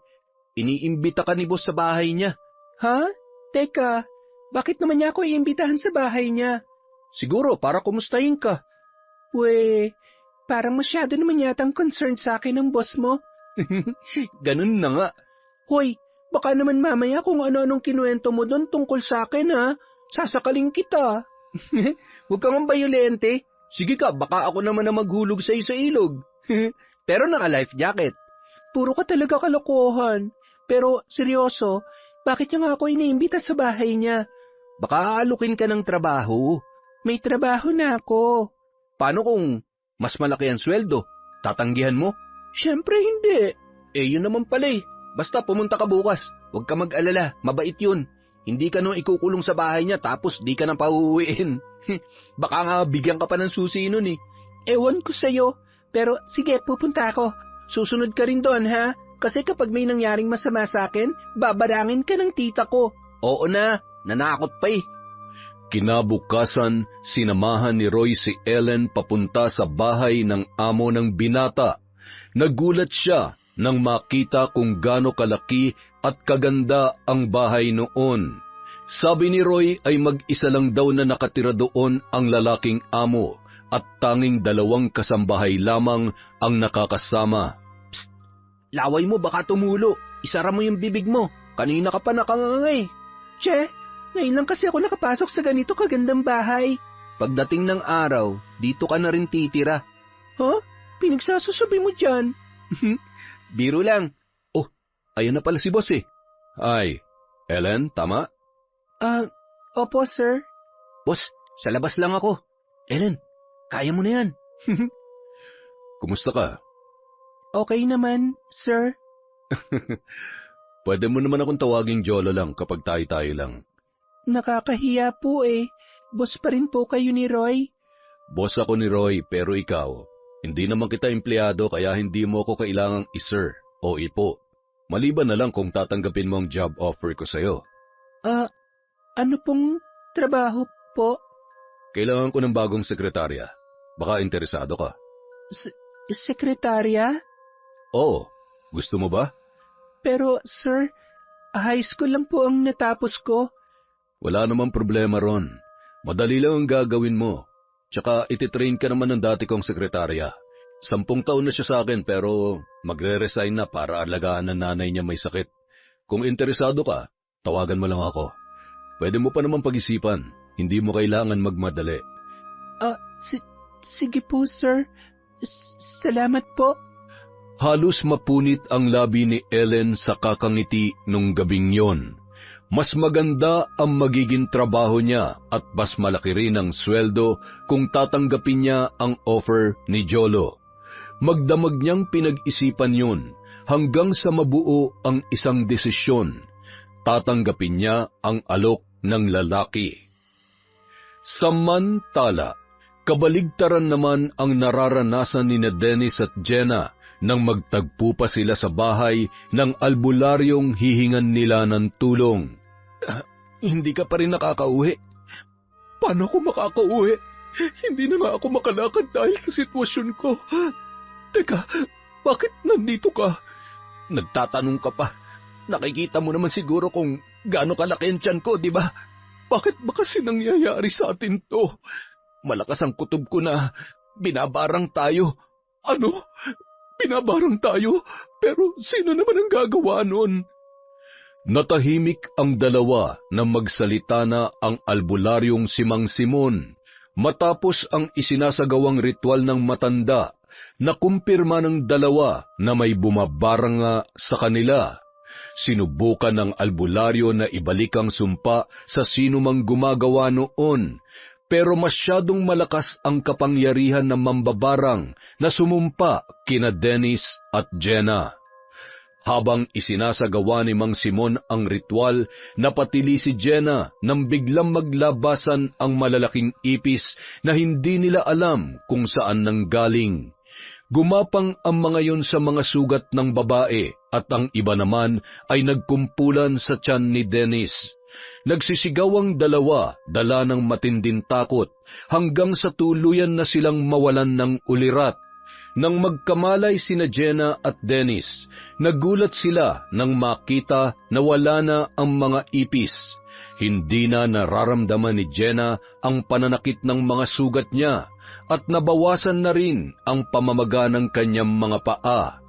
iniimbita ka ni boss sa bahay niya. Ha? Teka, bakit naman niya ako iimbitahan sa bahay niya? Siguro para kumustahin ka. Parang masyado naman yatang concerned sa akin ng boss mo. Ganun na nga. Hoy, baka naman mamaya kung ano-anong kinuwento mo doon tungkol sa akin ha. Sasakaling kita. Huwag kang bayolente. Sige ka, baka ako naman na maghulog sa'yo sa ilog. Pero naka-life jacket. Puro ka talaga kalokohan. Pero seryoso, bakit niya nga ako iniimbita sa bahay niya? Baka aalukin ka ng trabaho. May trabaho na ako. Paano kung mas malaki ang sweldo? Tatanggihan mo? Siyempre hindi. Yun naman pala eh. Basta pumunta ka bukas. Huwag ka mag-alala, mabait yun. Hindi ka nung ikukulong sa bahay niya tapos di ka nang pauuwiin. Baka nga bigyan ka pa ng susi nun eh. Ewan ko sa'yo. Pero sige, pupunta ako. Susunod ka rin doon ha. Kasi kapag may nangyaring masama sa akin, babarangin ka ng tita ko. Oo na, nanakot pa eh. Kinabukasan, sinamahan ni Roy si Ellen papunta sa bahay ng amo ng binata. Nagulat siya nang makita kung gaano kalaki at kaganda ang bahay noon. Sabi ni Roy ay mag-isa lang daw na nakatira doon ang lalaking amo at tanging 2 kasambahay lamang ang nakakasama. Psst! Laway mo baka tumulo. Isara mo yung bibig mo. Kanina ka pa nakangangay. Che, ngayon lang kasi ako nakapasok sa ganito kagandang bahay. Pagdating ng araw, dito ka na rin titira. Huh? Pinagsasasabi mo dyan? Biro lang. Oh, ayun na pala si boss eh. Ay, Ellen, tama? Opo sir. Boss, sa labas lang ako. Ellen, kaya mo na yan. Kumusta ka? Okay naman, sir. Pwede mo naman akong tawaging Jolo lang kapag tayo-tayo lang. Nakakahiya po eh. Boss pa rin po kayo ni Roy. Boss ako ni Roy, pero ikaw, hindi naman kita empleyado kaya hindi mo ako kailangang i-sir o ipo. Maliban na lang kung tatanggapin mo ang job offer ko sa'yo. Ano pong trabaho po? Kailangan ko ng bagong sekretarya. Baka interesado ka. Sekretarya? Oo, gusto mo ba? Pero sir, high school lang po ang natapos ko. Wala namang problema ron. Madali lang ang gagawin mo. Tsaka ititrain ka naman ng dati kong sekretarya. 10 taon na siya sa akin pero magre-resign na para alagaan ng nanay niya may sakit. Kung interesado ka, tawagan mo lang ako. Pwede mo pa naman pag-isipan. Hindi mo kailangan magmadali. Sige po sir. Salamat po. Halos mapunit ang labi ni Ellen sa kakangiti nung gabing yon. Mas maganda ang magiging trabaho niya at mas malaki rin ang sweldo kung tatanggapin niya ang offer ni Jolo. Magdamag niyang pinag-isipan yun hanggang sa mabuo ang isang desisyon. Tatanggapin niya ang alok ng lalaki. Samantala, kabaligtaran naman ang nararanasan ni Dennis at Jenna nang magtagpo pa sila sa bahay ng albularyong hihingan nila ng tulong. Hindi ka pa rin nakakauwi. Paano ako makakauwi? Hindi na nga ako makalakad dahil sa sitwasyon ko. Teka, bakit nandito ka? Nagtatanong ka pa. Nakikita mo naman siguro kung gaano kalaki ang tiyan ko, di ba? Bakit ba kasi nangyayari sa atin to? Malakas ang kutob ko na binabarang tayo. Ano? Binabarang tayo? Pero sino naman ang gagawa nun? Natahimik ang dalawa na magsalita na ang albularyong si Mang Simon matapos ang isinasagawang ritual ng matanda na kumpirma ng dalawa na may bumabarang nga sa kanila. Sinubukan ng albularyo na ibalik ang sumpa sa sino mang gumagawa noon, pero masyadong malakas ang kapangyarihan ng mambabarang na sumumpa kina Dennis at Jenna. Habang isinasagawa ni Mang Simon ang ritual, napatili si Jenna nang biglang maglabasan ang malalaking ipis na hindi nila alam kung saan nanggaling. Gumapang ang mga yon sa mga sugat ng babae at ang iba naman ay nagkumpulan sa tiyan ni Dennis. Nagsisigaw ang dalawa, dala ng matinding takot, hanggang sa tuluyan na silang mawalan ng ulirat. Nang magkamalay sina Jenna at Dennis, nagulat sila nang makita na wala na ang mga ipis. Hindi na nararamdaman ni Jenna ang pananakit ng mga sugat niya at nabawasan na rin ang pamamaga ng kanyang mga paa.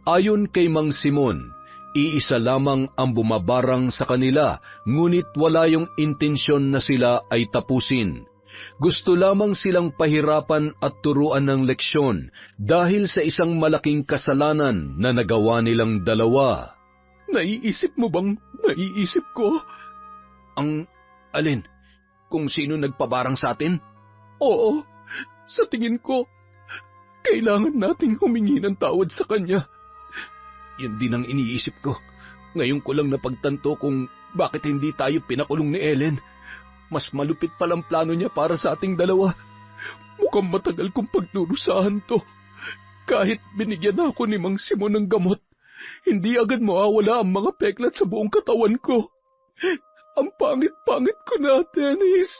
Ayon kay Mang Simon, iisa lamang ang bumabarang sa kanila, ngunit wala yung intensyon na sila ay tapusin. Gusto lamang silang pahirapan at turuan ng leksyon dahil sa isang malaking kasalanan na nagawa nilang dalawa. Naiisip mo bang naiisip ko? Ang alin? Kung sino nagpabarang sa atin? Oo, sa tingin ko, kailangan nating humingi ng tawad sa kanya. Yun din ang iniisip ko. Ngayon ko lang napagtanto kung bakit hindi tayo pinakulong ni Ellen. Mas malupit palang plano niya para sa ating dalawa. Mukhang matagal kong pagdurusahan to. Kahit binigyan ako ni Mang Simon ng gamot, hindi agad mawawala ang mga peklat sa buong katawan ko. Ang pangit-pangit ko na, Dennis.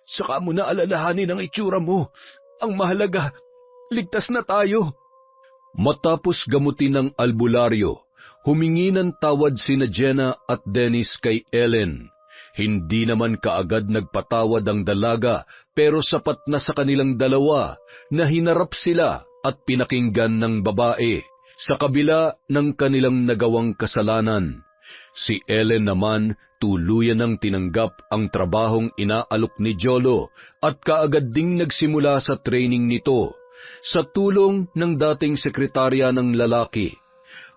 Saka mo na alalahanin ang itsura mo. Ang mahalaga, ligtas na tayo. Matapos gamutin ng albularyo, humingi ng tawad sina Jenna at Dennis kay Ellen. Hindi naman kaagad nagpatawad ang dalaga, pero sapat na sa kanilang dalawa na hinarap sila at pinakinggan ng babae sa kabila ng kanilang nagawang kasalanan. Si Ellen naman tuluyan ng tinanggap ang trabahong inaalok ni Jolo at kaagad ding nagsimula sa training nito sa tulong ng dating sekretarya ng lalaki.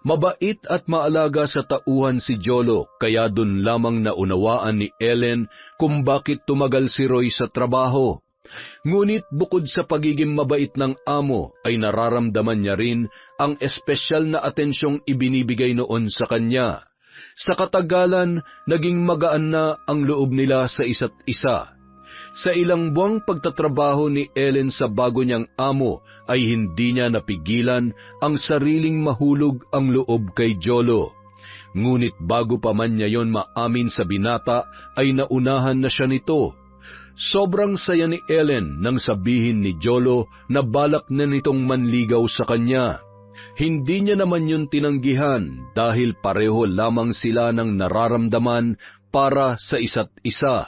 Mabait at maalaga sa tauhan si Jolo, kaya dun lamang naunawaan ni Ellen kung bakit tumagal si Roy sa trabaho. Ngunit bukod sa pagiging mabait ng amo, ay nararamdaman niya rin ang espesyal na atensyong ibinibigay noon sa kanya. Sa katagalan, naging magaan na ang loob nila sa isa't isa. Sa ilang buwang pagtatrabaho ni Ellen sa bago niyang amo, ay hindi niya napigilan ang sariling mahulog ang loob kay Jolo. Ngunit bago pa man niya yon maamin sa binata, ay naunahan na siya nito. Sobrang saya ni Ellen nang sabihin ni Jolo na balak na nitong manligaw sa kanya. Hindi niya naman yun tinanggihan dahil pareho lamang sila ng nararamdaman para sa isa't isa.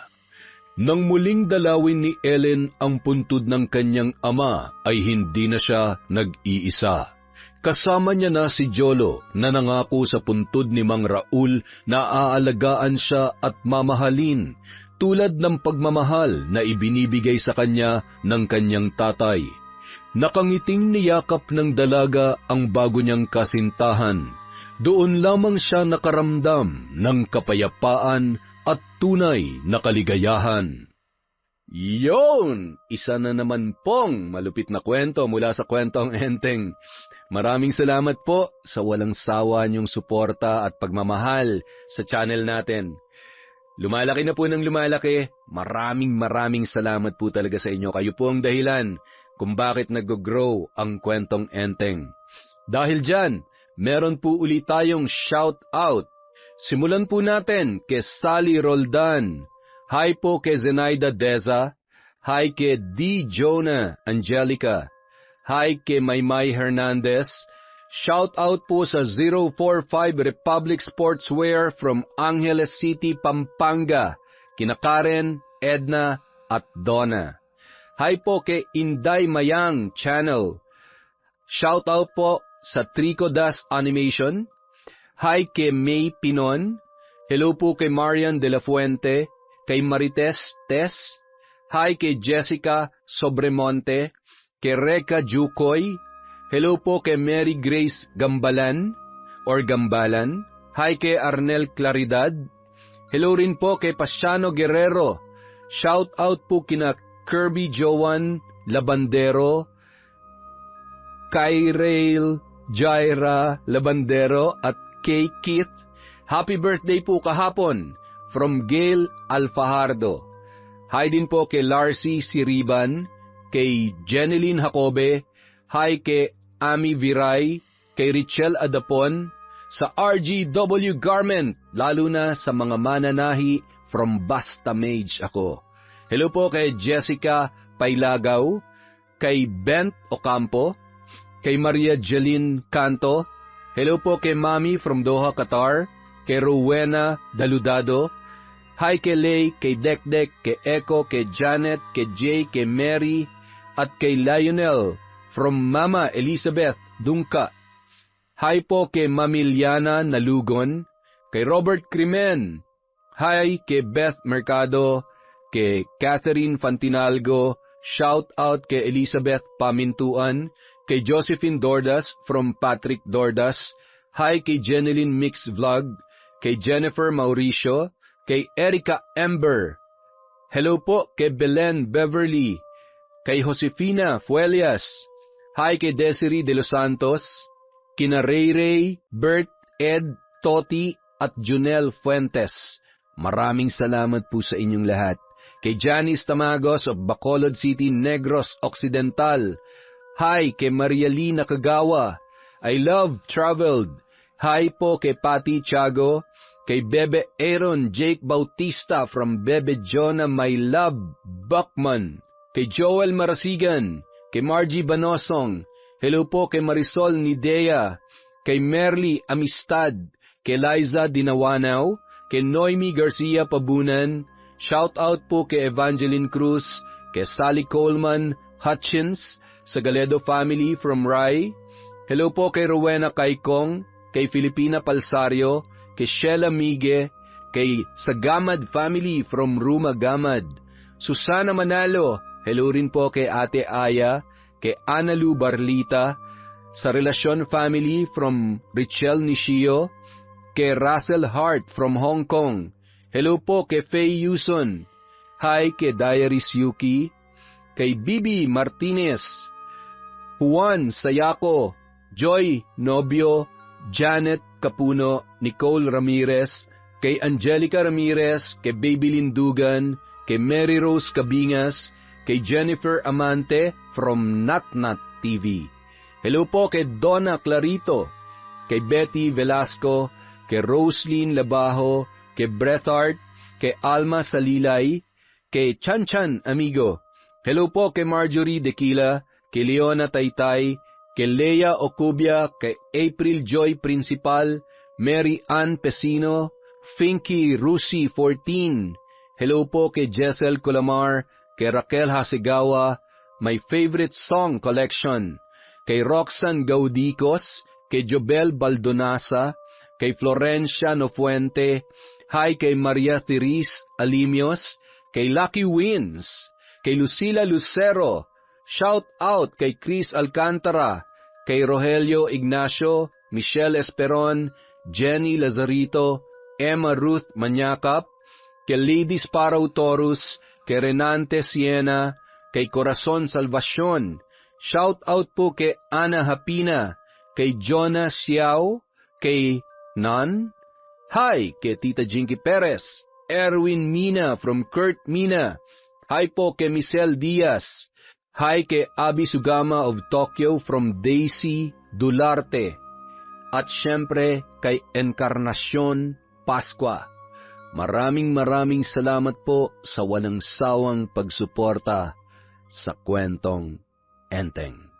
Nang muling dalawin ni Ellen ang puntod ng kanyang ama, ay hindi na siya nag-iisa. Kasama niya na si Jolo na nangako sa puntod ni Mang Raul na aalagaan siya at mamahalin, tulad ng pagmamahal na ibinibigay sa kanya ng kanyang tatay. Nakangiting niyakap ng dalaga ang bago niyang kasintahan. Doon lamang siya nakaramdam ng kapayapaan at tunay na kaligayahan. Yon! Isa na naman pong malupit na kwento mula sa Kwentong Enteng. Maraming salamat po sa walang sawa niyong suporta at pagmamahal sa channel natin. Lumalaki na po ng lumalaki. Maraming salamat po talaga sa inyo. Kayo po ang dahilan kung bakit nag-grow ang Kwentong Enteng. Dahil dyan, meron po ulit tayong shout out. Simulan po natin kay Sally Roldan. Hi po kay Zenaida Deza. Hi kay D. Jonah Angelica. Hi kay Maymay Hernandez. Shout out po sa 045 Republic Sportswear from Angeles City, Pampanga. Kina Karen, Edna at Donna. Hi po kay Inday Mayang Channel. Shout out po sa Trico Das Animation. Hi kay May Pinon. Hello po kay Marian de la Fuente, kay Marites Tess. Hi kay Jessica Sobremonte, kay Reka Jukoy. Hello po kay Mary Grace Gambalan or Gambalan. Hi kay Arnel Claridad. Hello rin po kay Pasiano Guerrero. Shout out po kina Kirby Joan Labandero, Kyrale Jaira Labandero at kay Keith. Happy birthday po kahapon from Gail Alfajardo. Hi din po kay Larcy Siriban, kay Jeneline Jacobe. Hi kay Ami Viray, kay Richel Adapon, sa RGW Garment, lalo na sa mga mananahi from Basta Mage ako. Hello po kay Jessica Pailagaw, kay Bent Ocampo, kay Maria Jeline Canto. Hello po kay Mami from Doha, Qatar, kay Rowena Daludado. Hi kay Lay, kay Dekdek, kay Echo, kay Janet, kay Jay, kay Mary, at kay Lionel from Mama Elizabeth Dungka. Hi po kay Mamiliana Nalugon, kay Robert Crimen. Hi kay Beth Mercado, kay Catherine Fantinalgo. Shout out kay Elizabeth Pamintuan, kay Josephine Dordas from Patrick Dordas. Hi kay Jeneline Mix Vlog, kay Jennifer Mauricio, kay Erica Ember. Hello po kay Belen Beverly, kay Josefina Fuelias. Hi kay Desiree De Los Santos, kina Ray, Bert, Ed, Toti, at Junel Fuentes. Maraming salamat po sa inyong lahat. Kay Janice Tamagos of Bacolod City, Negros Occidental. Hi kay Maria Lee Nakagawa. I love traveled. Hi po kay Patty Tiago, kay Bebe Aaron Jake Bautista from Bebe Jonah My Love Buckman, kay Joel Marasigan, kay Margie Banosong. Hello po kay Marisol Nidea, kay Merly Amistad, kay Liza Dinawanaw, kay Noemi Garcia Pabunan. Shout out po kay Evangeline Cruz, kay Sally Coleman Hutchins, sa Galedo family from Rai. Hello po kay Rowena Kaikong, kay Filipina Palsario, kay Sheila Mige, kay Sagamad family from Ruma Gamad. Susana Manalo, hello rin po kay Ate Aya, kay Analu Barlita, sa Relasyon family from Richelle Nishio, kay Russell Hart from Hong Kong. Hello po kay Faye Yuson. Hi kay Diaries Yuki, kay Bibi Martinez, Juan Sayako, Joy Nobio, Janet Capuno, Nicole Ramirez, kay Angelica Ramirez, kay Baby Lindugan, kay Mary Rose Cabingas, kay Jennifer Amante from Natnat TV. Hello po kay Donna Clarito, kay Betty Velasco, kay Roslyn Labajo, kay Brethart, kay Alma Salilay, kay Chanchan Amigo. Hello po kay Marjorie Dequila, kay Leona Taytay, kay Lea Ocubia, kay April Joy Principal, Mary Ann Pesino, Finky Rusi 14. Hello po kay Jessel Colamar, kay Raquel Hasegawa, My Favorite Song Collection, kay Roxanne Gaudicos, kay Jobel Baldonasa, kay Florencia Nofuente. Hi kay Maria Therese Alimios, kay Lucky Wins, kay Lucila Lucero. Shout out kay Chris Alcantara, kay Rogelio Ignacio, Michelle Esperon, Jenny Lazarito, Emma Ruth Manyakap, kay Lady Sparrow Taurus, kay Renante Siena, kay Corazon Salvacion. Shout out po kay Ana Hapina, kay Jonah Siao, kay Nan. Hi kay Tita Jinky Perez, Erwin Mina from Kurt Mina. Hi po kay Michelle Diaz. Hi kay Abby Sugama of Tokyo from Daisy Dularte. At syempre kay Encarnacion Pascua. Maraming salamat po sa walang sawang pagsuporta sa Kwentong Enteng.